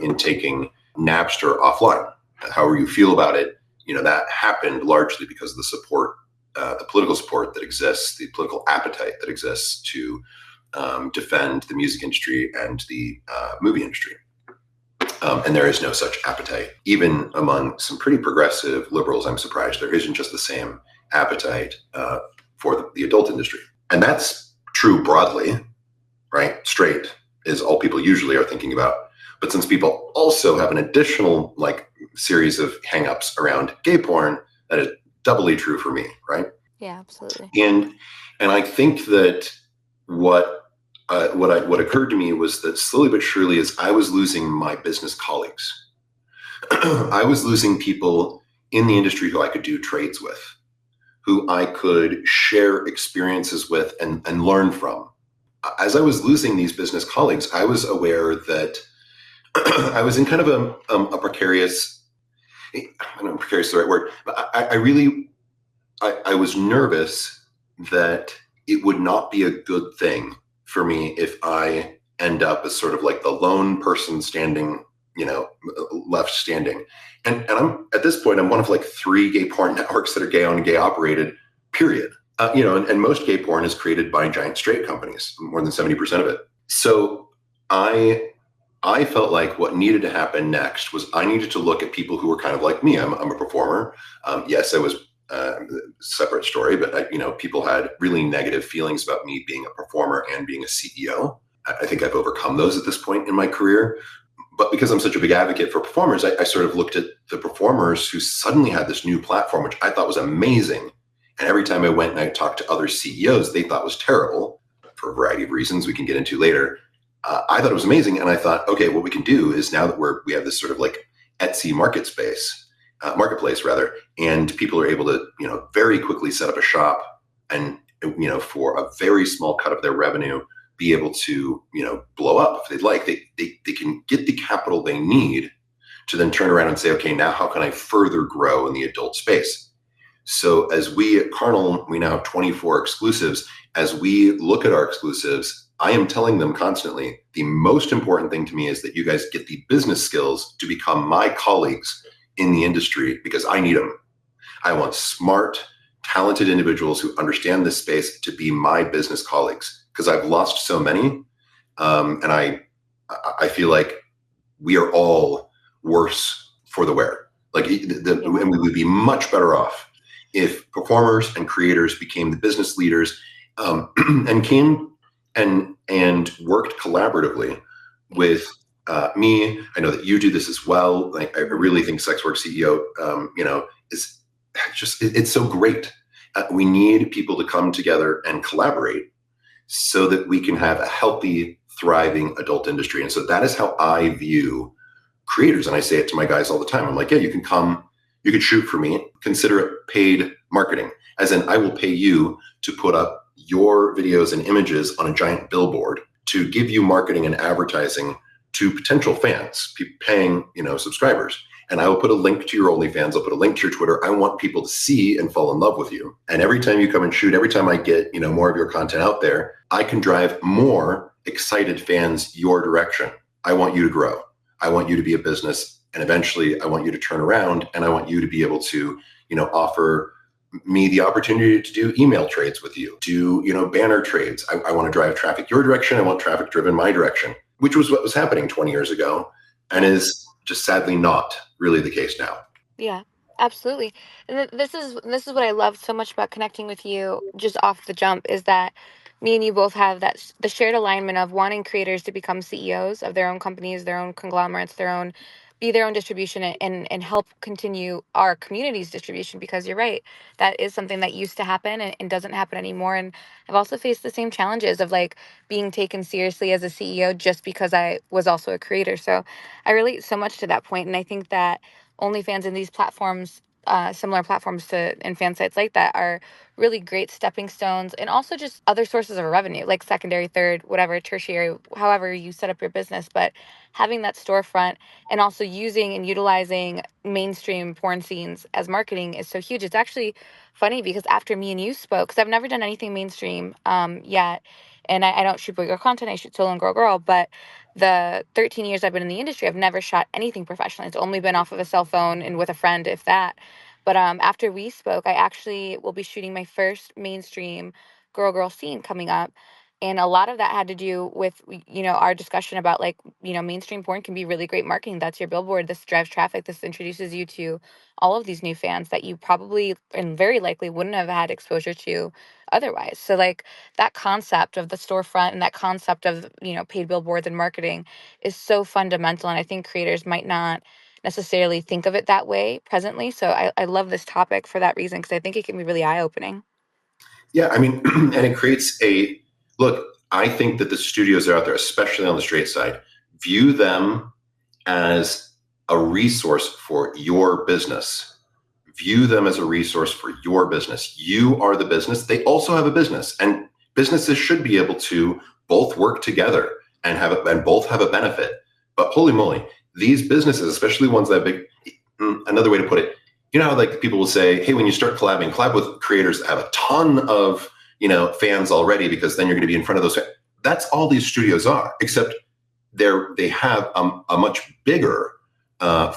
S1: in taking Napster offline. However you feel about it, that happened largely because of the support. The political support that exists, the political appetite that exists to defend the music industry and the movie industry. And there is no such appetite. Even among some pretty progressive liberals, I'm surprised there isn't just the same appetite for the adult industry. And that's true broadly, right? Straight is all people usually are thinking about. But since people also have an additional series of hangups around gay porn, that is doubly true for me, right?
S2: Yeah, absolutely.
S1: And I think that what occurred to me was that slowly but surely, as I was losing my business colleagues, I was losing people in the industry who I could do trades with, who I could share experiences with and learn from. As I was losing these business colleagues, I was aware that I was in kind of a precarious. I don't know if precarious is the right word, but I was nervous that it would not be a good thing for me if I end up as sort of like the lone person standing, left standing. And I'm at this point, I'm one of 3 gay porn networks that are gay owned, gay operated, period. And most gay porn is created by giant straight companies, more than 70% of it. So I felt like what needed to happen next was I needed to look at people who were kind of like me. I'm a performer. Yes, I was separate story, but people had really negative feelings about me being a performer and being a CEO. I think I've overcome those at this point in my career. But because I'm such a big advocate for performers, I sort of looked at the performers who suddenly had this new platform, which I thought was amazing. And every time I went and I talked to other CEOs, they thought was terrible for a variety of reasons we can get into later. I thought it was amazing. And I thought, okay, what we can do is now that we have this sort of like Etsy marketplace rather, and people are able to, very quickly set up a shop and, for a very small cut of their revenue, be able to, blow up if they'd like. They can get the capital they need to then turn around and say, okay, now how can I further grow in the adult space? So as we at Carnal, we now have 24 exclusives. As we look at our exclusives, I am telling them constantly, the most important thing to me is that you guys get the business skills to become my colleagues in the industry, because I need them. I want smart, talented individuals who understand this space to be my business colleagues, because I've lost so many. And I feel like we are all worse for the wear. Like and we would be much better off if performers and creators became the business leaders, and came and worked collaboratively with me. I know that you do this as well. Like, I really think SWCEO, is just, it's so great. We need people to come together and collaborate so that we can have a healthy, thriving adult industry. And so that is how I view creators. And I say it to my guys all the time. I'm like, yeah, you can come, you could shoot for me, consider it paid marketing, as in I will pay you to put up your videos and images on a giant billboard to give you marketing and advertising to potential fans, paying, subscribers. And I will put a link to your OnlyFans. I'll put a link to your Twitter. I want people to see and fall in love with you. And every time you come and shoot, every time I get, more of your content out there, I can drive more excited fans your direction. I want you to grow. I want you to be a business. And eventually I want you to turn around, and I want you to be able to, offer me the opportunity to do email trades with you, do, banner trades. I want to drive traffic your direction. I want traffic driven my direction, which was what was happening 20 years ago and is just sadly not really the case now.
S2: Yeah, absolutely. And this is what I love so much about connecting with you just off the jump, is that me and you both have the shared alignment of wanting creators to become CEOs of their own companies, their own conglomerates, be their own distribution, and help continue our community's distribution, because you're right, that is something that used to happen and doesn't happen anymore. And I've also faced the same challenges of like being taken seriously as a CEO just because I was also a creator. So I relate so much to that point, and I think that OnlyFans and these platforms, similar platforms to and fan sites like that, are really great stepping stones, and also just other sources of revenue, like secondary, third, whatever, tertiary, however you set up your business. But having that storefront and also using and utilizing mainstream porn scenes as marketing is so huge. It's actually funny because after me and you spoke, because I've never done anything mainstream yet, and I don't shoot boy girl content, I shoot solo and girl, but the 13 years I've been in the industry, I've never shot anything professionally. It's only been off of a cell phone and with a friend, if that. But after we spoke, I actually will be shooting my first mainstream girl scene coming up. And a lot of that had to do with, our discussion about like, mainstream porn can be really great marketing. That's your billboard. This drives traffic. This introduces you to all of these new fans that you probably and very likely wouldn't have had exposure to otherwise. So like that concept of the storefront and that concept of, paid billboards and marketing is so fundamental. And I think creators might not necessarily think of it that way presently. So I love this topic for that reason, because I think it can be really eye-opening.
S1: Yeah, I mean, and it creates look, I think that the studios that are out there, especially on the straight side, view them as a resource for your business. View them as a resource for your business. You are the business. They also have a business, and businesses should be able to both work together and both have a benefit. But holy moly, these businesses, especially ones that big, another way to put it, how like people will say, hey, when you start collab with creators that have a ton of, fans already, because then you're going to be in front of those fans. That's all these studios are, except they have a much bigger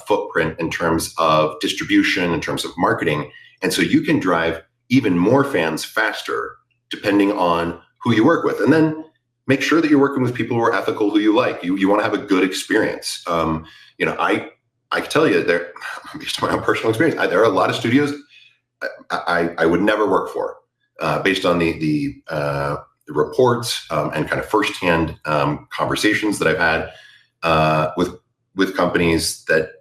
S1: footprint in terms of distribution, in terms of marketing. And so you can drive even more fans faster depending on who you work with. And then make sure that you're working with people who are ethical, who you like. You want to have a good experience. I can tell you, there, based on my own personal experience, there are a lot of studios I would never work for, based on the reports and kind of firsthand conversations that I've had with companies that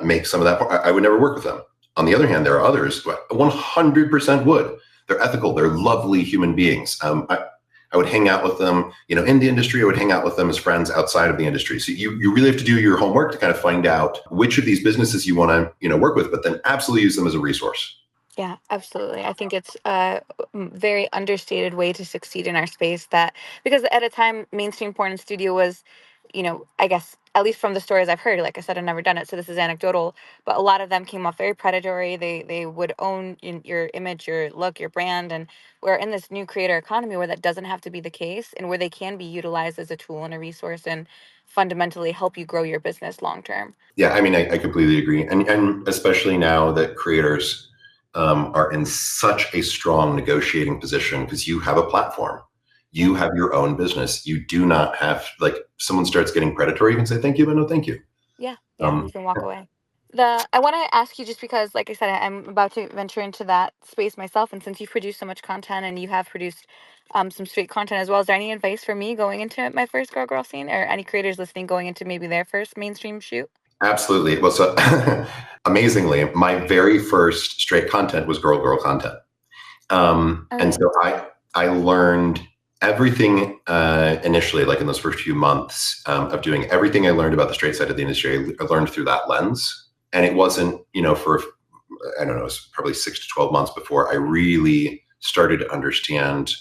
S1: make some of that. I would never work with them. On the other hand, there are others who 100% would. They're ethical. They're lovely human beings. I I would hang out with them, in the industry. I would hang out with them as friends outside of the industry. So you really have to do your homework to kind of find out which of these businesses you want to, work with, but then absolutely use them as a resource.
S2: Yeah, absolutely. I think it's a very understated way to succeed in our space, that because at a time mainstream porn and studio was, I guess at least from the stories I've heard, like I said, I've never done it, so this is anecdotal, but a lot of them came off very predatory. They would own your image, your look, your brand, and we're in this new creator economy where that doesn't have to be the case, and where they can be utilized as a tool and a resource and fundamentally help you grow your business long term.
S1: Yeah, I mean, I completely agree. And especially now that creators are in such a strong negotiating position because you have a platform, you have your own business. You do not have, like, someone starts getting predatory, you can say, thank you, but no, thank you.
S2: Yeah, you
S1: Um,
S2: can walk away. I want to ask you, just because, like I said, I'm about to venture into that space myself, and since you've produced so much content and you have produced some straight content as well, is there any advice for me going into my first girl scene, or any creators listening going into maybe their first mainstream shoot?
S1: Absolutely. Well, so amazingly, my very first straight content was girl content.
S2: All
S1: And
S2: right.
S1: so I learned everything initially, like in those first few months of doing everything I learned about the straight side of the industry, I learned through that lens. And it wasn't, for, I don't know, it was probably 6 to 12 months before I really started to understand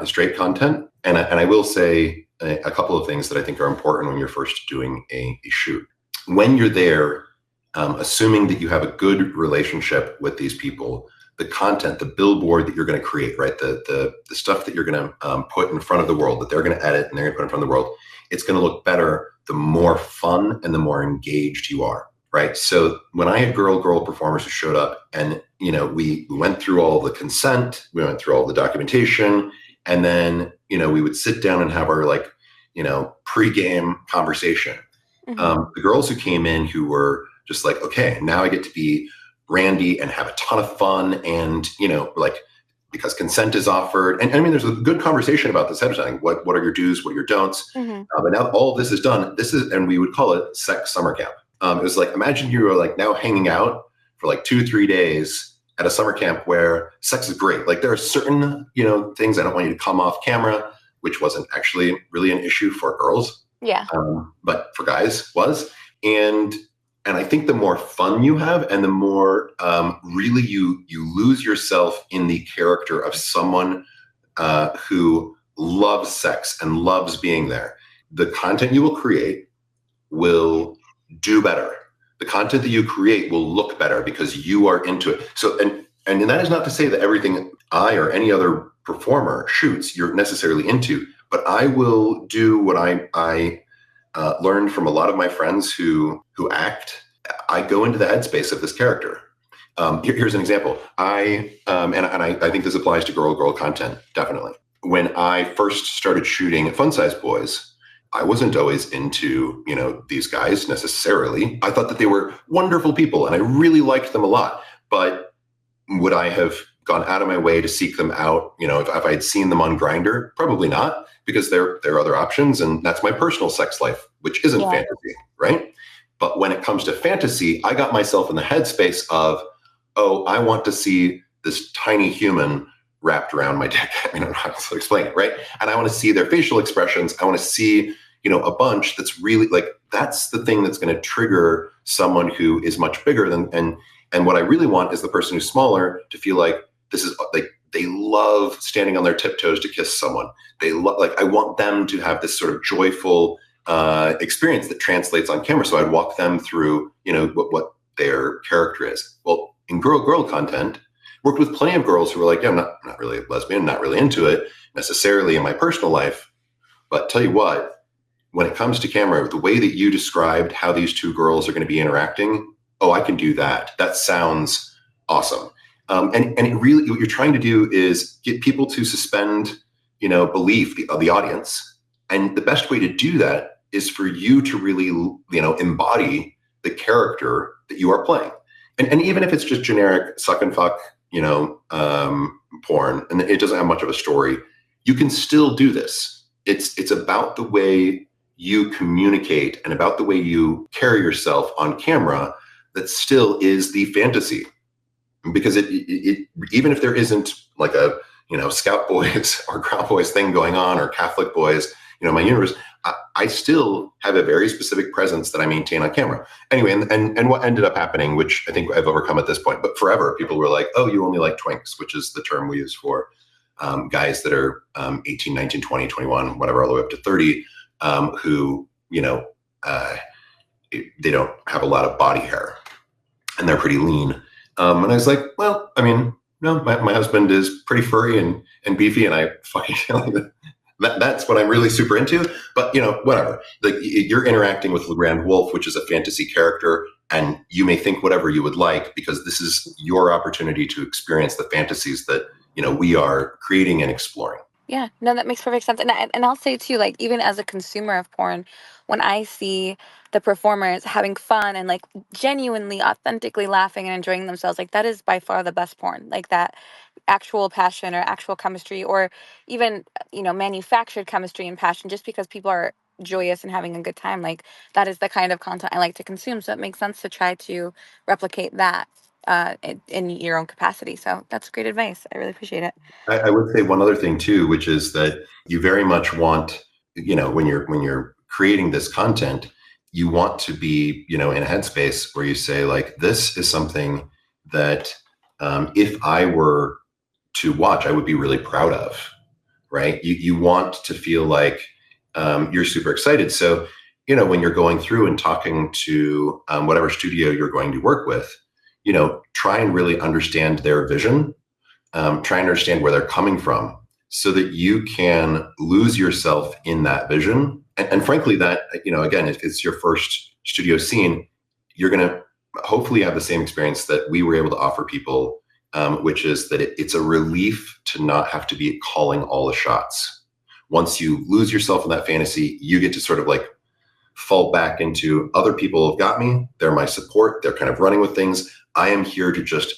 S1: straight content. And I will say a couple of things that I think are important when you're first doing a shoot. When you're there, assuming that you have a good relationship with these people, the content, the billboard that you're going to create, right? The stuff that you're going to put in front of the world, that they're going to edit and they're going to put in front of the world, it's going to look better the more fun and the more engaged you are, right? So when I had girl performers who showed up, and we went through all the consent, we went through all the documentation, and then we would sit down and have our pre-game conversation.
S2: Mm-hmm.
S1: The girls who came in who were just like, okay, now I get to be Randy and have a ton of fun, and because consent is offered, and I mean, there's a good conversation about this everything. What are your do's? What are your don'ts?
S2: Mm-hmm.
S1: But now all of this is done. And we would call it sex summer camp. It was like, imagine you were like now hanging out for like 2-3 days at a summer camp where sex is great. Like there are certain things I don't want you to come off camera, which wasn't actually really an issue for girls.
S2: Yeah.
S1: But for guys was. And I think the more fun you have, and the more really you lose yourself in the character of someone who loves sex and loves being there, the content you will create will do better. The content that you create will look better because you are into it. So, and that is not to say that everything I or any other performer shoots you're necessarily into, but I will do what I learned from a lot of my friends who act. I go into the headspace of this character. Here's an example. I think this applies to girl content, definitely. When I first started shooting Fun Size Boys, I wasn't always into, these guys necessarily. I thought that they were wonderful people and I really liked them a lot. But would I have gone out of my way to seek them out? If I had seen them on Grindr? Probably not, because there are other options, and that's my personal sex life, which isn't fantasy, right? But when it comes to fantasy, I got myself in the headspace of, oh, I want to see this tiny human wrapped around my dick. I don't know how to explain it, right? And I want to see their facial expressions. I want to see, a bunch that's really like, that's the thing that's going to trigger someone who is much bigger than, and what I really want is the person who's smaller to feel like this is like, they love standing on their tiptoes to kiss someone. They I want them to have this sort of joyful experience that translates on camera. So I'd walk them through, what their character is. Well, in girl content, worked with plenty of girls who were like, yeah, I'm not really a lesbian, not really into it necessarily in my personal life. But tell you what, when it comes to camera, the way that you described how these two girls are going to be interacting, oh, I can do that. That sounds awesome. And it really, what you're trying to do is get people to suspend, belief of the audience. And the best way to do that is for you to really, embody the character that you are playing. And even if it's just generic suck and fuck, porn, and it doesn't have much of a story, you can still do this. It's about the way you communicate and about the way you carry yourself on camera that still is the fantasy. Because it even if there isn't like a Scout Boys or Ground Boys thing going on, or Catholic Boys, my universe, I still have a very specific presence that I maintain on camera. Anyway, and what ended up happening, which I think I've overcome at this point, but forever people were like, oh, you only like twinks, which is the term we use for guys that are 18, 19, 20, 21, whatever, all the way up to 30, who, they don't have a lot of body hair and they're pretty lean. And I was like, well, I mean, no, my husband is pretty furry and beefy, and I fucking that's what I'm really super into. But whatever. Like, you're interacting with LeGrand Wolf, which is a fantasy character, and you may think whatever you would like, because this is your opportunity to experience the fantasies that we are creating and exploring.
S2: Yeah, no, that makes perfect sense. And I'll say too, like, even as a consumer of porn, when I see the performers having fun and like genuinely, authentically laughing and enjoying themselves, like, that is by far the best porn. Like, that actual passion or actual chemistry, or even manufactured chemistry and passion, just because people are joyous and having a good time. Like, that is the kind of content I like to consume. So it makes sense to try to replicate that in your own capacity. So that's great advice. I really appreciate it.
S1: I would say one other thing too, which is that you very much want, when you're creating this content, you want to be, in a headspace where you say, like, this is something that if I were to watch, I would be really proud of, right? You want to feel like you're super excited. So, when you're going through and talking to whatever studio you're going to work with, try and really understand their vision. Try and understand where they're coming from, so that you can lose yourself in that vision. And frankly, that, again, if it's your first studio scene, you're going to hopefully have the same experience that we were able to offer people, which is that it's a relief to not have to be calling all the shots. Once you lose yourself in that fantasy, you get to sort of like fall back into, other people have got me. They're my support. They're kind of running with things. I am here to just,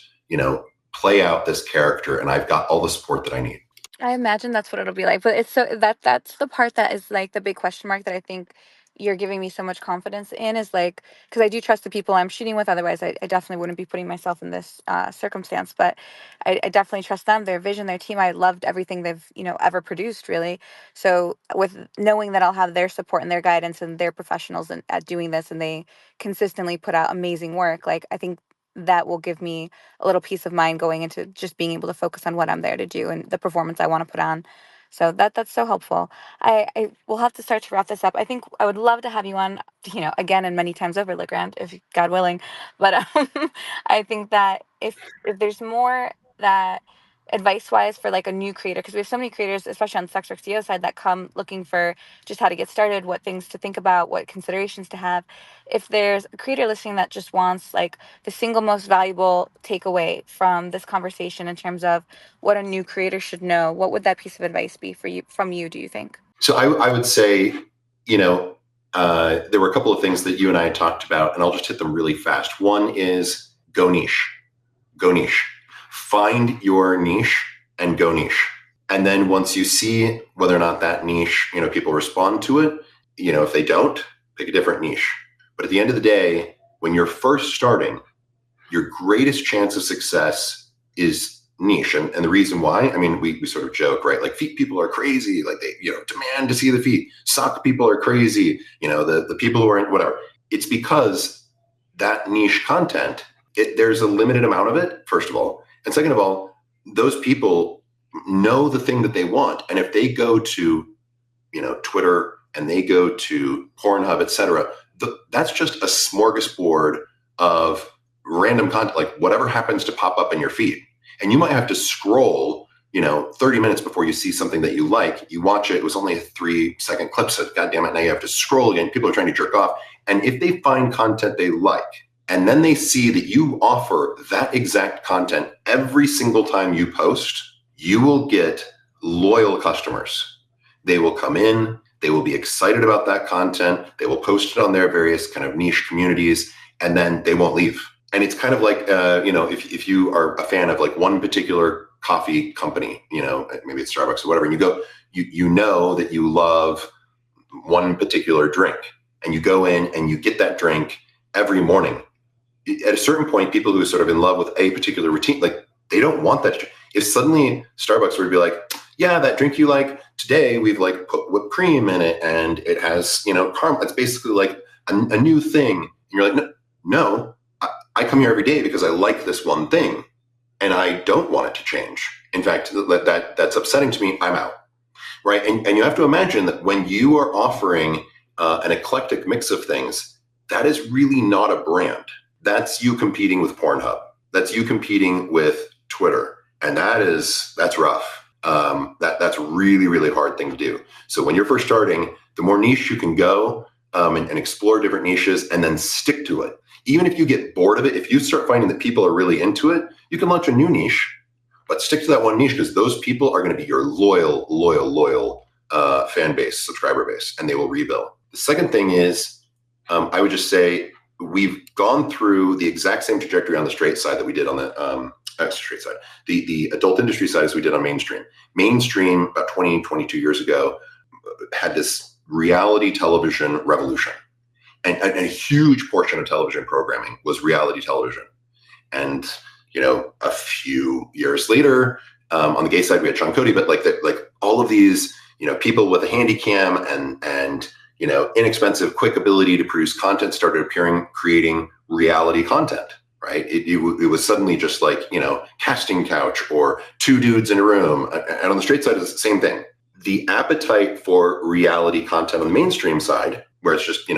S1: play out this character, and I've got all the support that I need.
S2: I imagine that's what it'll be like, but it's that's the part that is like the big question mark that I think you're giving me so much confidence in, is like, because I do trust the people I'm shooting with. Otherwise, I definitely wouldn't be putting myself in this circumstance. But I definitely trust them, their vision, their team. I loved everything they've ever produced, really. So with knowing that I'll have their support and their guidance and their professionals at doing this, and they consistently put out amazing work, like, I think that will give me a little peace of mind going into just being able to focus on what I'm there to do and the performance I want to put on. So that's so helpful. I will have to start to wrap this up. I think I would love to have you on, again and many times over, LeGrand, if God willing. But I think that if there's more that advice wise for like a new creator, because we have so many creators, especially on the SWCEO side, that come looking for just how to get started, what things to think about, what considerations to have. If there's a creator listening that just wants like the single most valuable takeaway from this conversation in terms of what a new creator should know, what would that piece of advice be from you, do you think?
S1: So I would say, there were a couple of things that you and I talked about, and I'll just hit them really fast. One is go niche. Go niche. Find your niche and go niche. And then once you see whether or not that niche, people respond to it, if they don't, pick a different niche. But at the end of the day, when you're first starting, your greatest chance of success is niche. And the reason why, I mean, we sort of joke, right? Like, feet people are crazy. Like, they, demand to see the feet. Sock people are crazy. The people who aren't, whatever. It's because that niche content, there's a limited amount of it, first of all. And second of all, those people know the thing that they want. And if they go to, Twitter, and they go to Pornhub, etc., that's just a smorgasbord of random content, like whatever happens to pop up in your feed. And you might have to scroll, 30 minutes before you see something that you like. You watch it, it was only a 3-second clip, so God damn it, now you have to scroll again. People are trying to jerk off. And if they find content they like, and then they see that you offer that exact content every single time you post, you will get loyal customers. They will come in, they will be excited about that content, they will post it on their various kind of niche communities, and then they won't leave. And it's kind of like, if you are a fan of like one particular coffee company, maybe it's Starbucks or whatever, and you go, you know that you love one particular drink, and you go in and you get that drink every morning. At a certain point, people who are sort of in love with a particular routine, like They don't want that. If suddenly Starbucks were to be like, yeah, that drink you like today, we've like put whipped cream in it and it has, caramel. It's basically like a new thing. And you're like, no, I come here every day because I like this one thing and I don't want it to change. In fact, that's upsetting to me. I'm out. Right. And you have to imagine that when you are offering an eclectic mix of things, that is really not a brand. That's you competing with Pornhub. That's you competing with Twitter. And that's rough. That's a really, really hard thing to do. So when you're first starting, the more niche you can go and explore different niches and then stick to it. Even if you get bored of it, if you start finding that people are really into it, you can launch a new niche, but stick to that one niche because those people are going to be your loyal fan base, subscriber base, and they will rebuild. The second thing is, I would just say we've gone through the exact same trajectory on the straight side that we did on the straight side, the adult industry side as we did on mainstream. Mainstream about 20, 22 years ago had this reality television revolution. And a huge portion of television programming was reality television. And, a few years later, on the gay side, we had Sean Cody, but like all of these, people with a handy cam and inexpensive, quick ability to produce content started appearing, creating reality content, right? It was suddenly just like, casting couch or two dudes in a room. And on the straight side, it's the same thing. The appetite for reality content on the mainstream side, where it's just,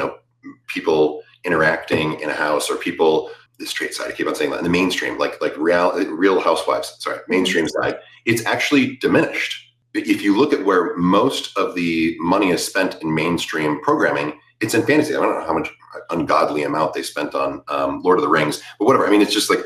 S1: people interacting in a house or people, the straight side, I keep on saying that, in the mainstream, like real housewives, mainstream side, it's actually diminished. If you look at where most of the money is spent in mainstream programming, it's in fantasy. I don't know how much ungodly amount they spent on Lord of the Rings, but whatever. I mean, it's just like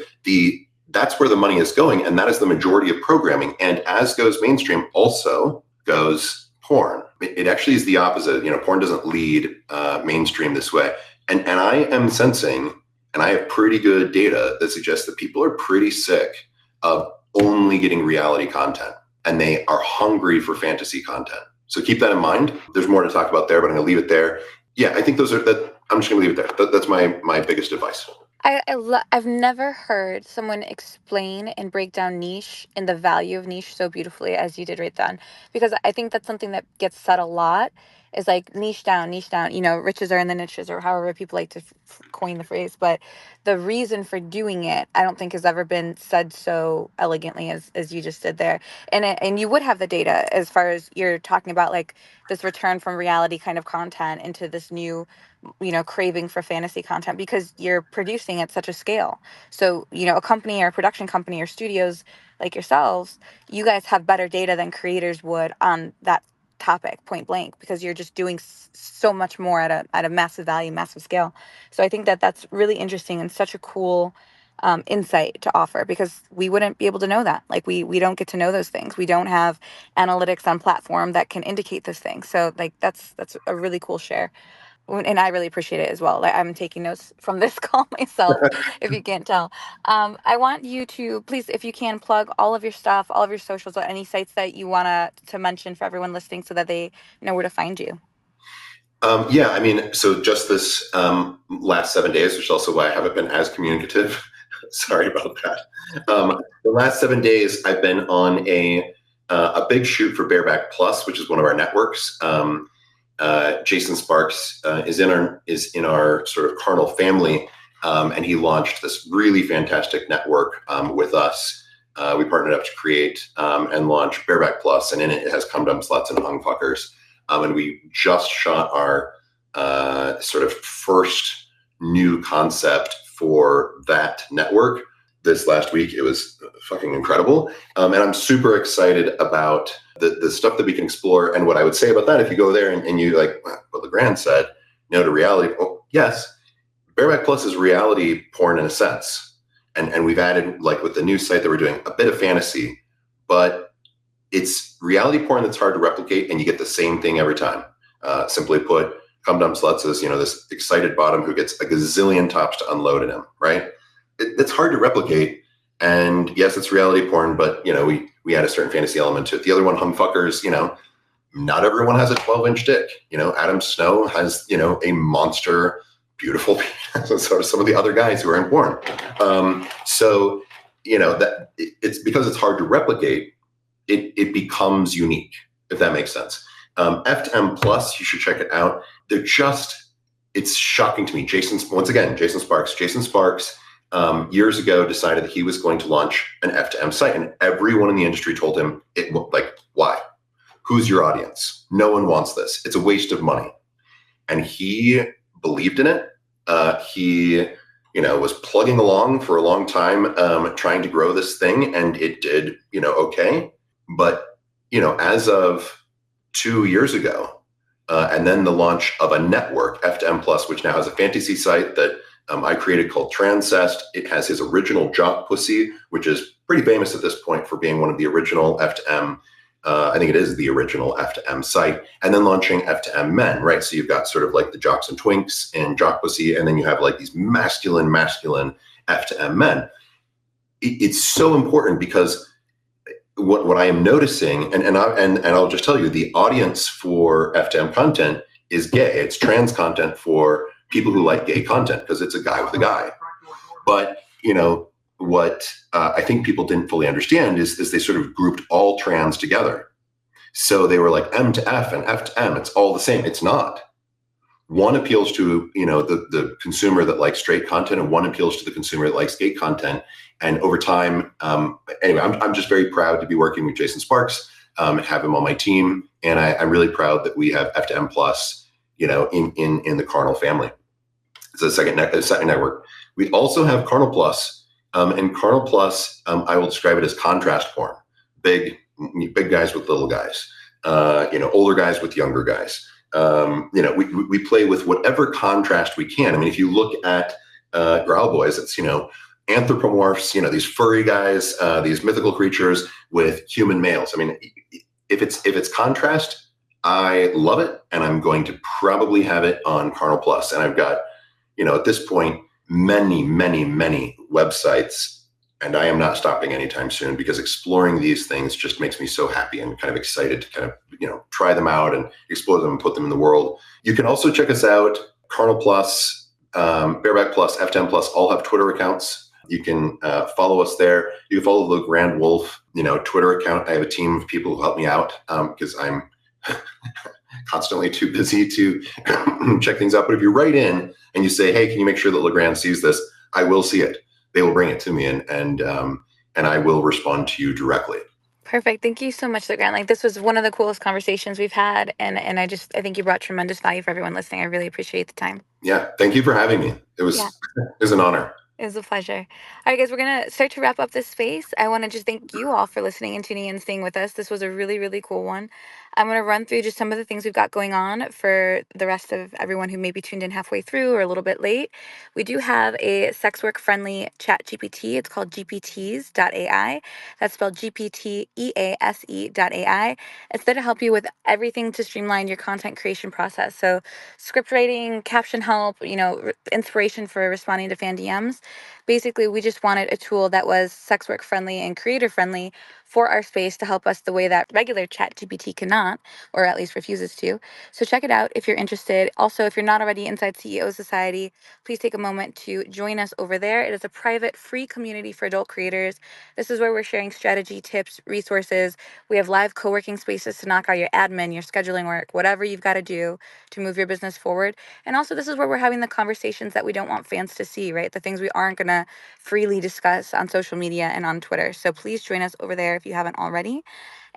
S1: that's where the money is going, and that is the majority of programming. And as goes mainstream, also goes porn. It actually is the opposite. Porn doesn't lead mainstream this way. And I am sensing, and I have pretty good data that suggests that people are pretty sick of only getting reality content, and they are hungry for fantasy content. So keep that in mind. There's more to talk about there, but I'm going to leave it there. Yeah, I think I'm just going to leave it there. That's my biggest advice.
S2: I've never heard someone explain and break down niche and the value of niche so beautifully as you did right then, because I think that's something that gets said a lot is like niche down, riches are in the niches or however people like to coin the phrase. But the reason for doing it, I don't think has ever been said so elegantly as you just did there. And you would have the data as far as you're talking about like this return from reality kind of content into this new craving for fantasy content because you're producing at such a scale. So, a company or a production company or studios like yourselves, you guys have better data than creators would on that topic point blank because you're just doing so much more at a massive value, massive scale. So I think that that's really interesting and such a cool insight to offer because we wouldn't be able to know that. Like we don't get to know those things. We don't have analytics on platform that can indicate those things. So like that's a really cool share. And I really appreciate it as well. Like, I'm taking notes from this call myself, if you can't tell. I want you to please, if you can, plug all of your stuff, all of your socials, or any sites that you want to mention for everyone listening so that they know where to find you.
S1: Yeah, I mean, so just this last 7 days, which is also why I haven't been as communicative. Sorry about that. The last 7 days, I've been on a big shoot for Bareback Plus, which is one of our networks. Jason Sparks is in our sort of carnal family, and he launched this really fantastic network with us. We partnered up to create and launch Bareback Plus, and in it has cum dump sluts and hung fuckers. And we just shot our sort of first new concept for that network this last week. It was fucking incredible, and I'm super excited about the stuff that we can explore. And what I would say about that, if you go there and you like what LeGrand said, no to reality. Well, yes, Bareback Plus is reality porn in a sense. And we've added, like with the new site that we're doing, a bit of fantasy, but it's reality porn that's hard to replicate and you get the same thing every time. Simply put, cum dump sluts is, this excited bottom who gets a gazillion tops to unload in him, right? It's hard to replicate. And yes, it's reality porn, but we add a certain fantasy element to it. The other one, hung fuckers, not everyone has a 12-inch dick. Adam Snow has, a monster, beautiful penis. So some of the other guys who are in porn. So that it's because it's hard to replicate. It becomes unique, if that makes sense. FTM Plus, you should check it out. It's shocking to me. Jason Sparks, years ago decided that he was going to launch an FTM site, and everyone in the industry told him, why? Who's your audience? No one wants this. It's a waste of money. And he believed in it. He was plugging along for a long time, trying to grow this thing, and it did, okay. But, as of 2 years ago, and then the launch of a network, FTM Plus, which now has a fantasy site that I created called Transcest. It has his original Jock Pussy, which is pretty famous at this point for being one of the original FTM. I think it is the original FTM site, and then launching FTM Men, right? So you've got sort of like the Jocks and Twinks and Jock Pussy, and then you have like these masculine FTM Men. It's so important because what I am noticing, and I'll just tell you, the audience for FTM content is gay. It's trans content for people who like gay content because it's a guy with a guy. But what I think people didn't fully understand is they sort of grouped all trans together. So they were like M to F and F to M. It's all the same. It's not. One appeals to the consumer that likes straight content, and one appeals to the consumer that likes gay content. And over time, anyway, I'm just very proud to be working with Jason Sparks, have him on my team, and I'm really proud that we have FTM Plus, in the Carnal family. It's a second network. We also have Carnal Plus. And Carnal Plus, I will describe it as contrast porn. Big guys with little guys, older guys with younger guys. We play with whatever contrast we can. I mean, if you look at Growl Boys, it's, anthropomorphs, these furry guys, these mythical creatures with human males. I mean, if it's contrast, I love it. And I'm going to probably have it on Carnal Plus. And I've got, at this point, many websites, and I am not stopping anytime soon because exploring these things just makes me so happy and kind of excited to kind of, try them out and explore them and put them in the world. You can also check us out. Carnal Plus, Bareback Plus, FTM Plus, all have Twitter accounts. You can follow us there. You can follow the LeGrand Wolf, Twitter account. I have a team of people who help me out because I'm constantly too busy to check things out. But if you write in and you say, hey, can you make sure that LeGrand sees this? I will see it. They will bring it to me, and I will respond to you directly.
S2: Perfect. Thank you so much, LeGrand. This was one of the coolest conversations we've had, and I think you brought tremendous value for everyone listening. I really appreciate the time.
S1: Yeah, thank you for having me. It was an honor.
S2: It was a pleasure. All right, guys, we're going to start to wrap up this space. I want to just thank you all for listening and tuning in and staying with us. This was a really, really cool one. I'm going to run through just some of the things we've got going on for the rest of everyone who may be tuned in halfway through or a little bit late. We do have a sex work friendly chat GPT. It's called gpts.ai. That's spelled gptease.ai. It's there to help you with everything to streamline your content creation process. So script writing, caption help, inspiration for responding to fan DMs. Basically, we just wanted a tool that was sex work friendly and creator friendly for our space to help us the way that regular chat GPT cannot, or at least refuses to. So check it out if you're interested. Also, if you're not already inside CEO Society, please take a moment to join us over there. It is a private, free community for adult creators. This is where we're sharing strategy, tips, resources. We have live co-working spaces to knock out your admin, your scheduling work, whatever you've got to do to move your business forward. And also, this is where we're having the conversations that we don't want fans to see, right? The things we aren't going to freely discuss on social media and on Twitter. So please join us over there if you haven't already.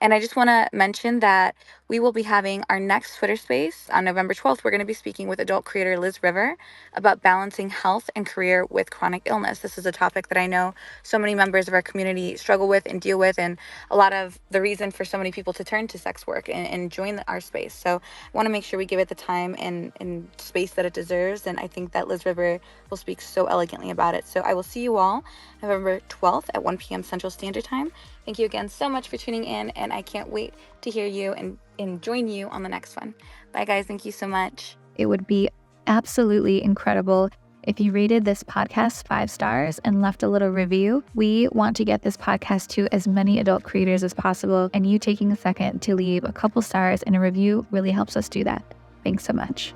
S2: And I just want to mention that we will be having our next Twitter space on November 12th. We're going to be speaking with adult creator Liz River about balancing health and career with chronic illness. This is a topic that I know so many members of our community struggle with and deal with, and a lot of the reason for so many people to turn to sex work and join our space. So I want to make sure we give it the time and space that it deserves, and I think that Liz River will speak so elegantly about it. So I will see you all November 12th at 1 p.m. Central Standard Time. Thank you again so much for tuning in, and I can't wait to hear you and join you on the next one. Bye, guys. Thank you so much.
S3: It would be absolutely incredible if you rated this podcast 5 stars and left a little review. We want to get this podcast to as many adult creators as possible, and you taking a second to leave a couple stars and a review really helps us do that. Thanks so much.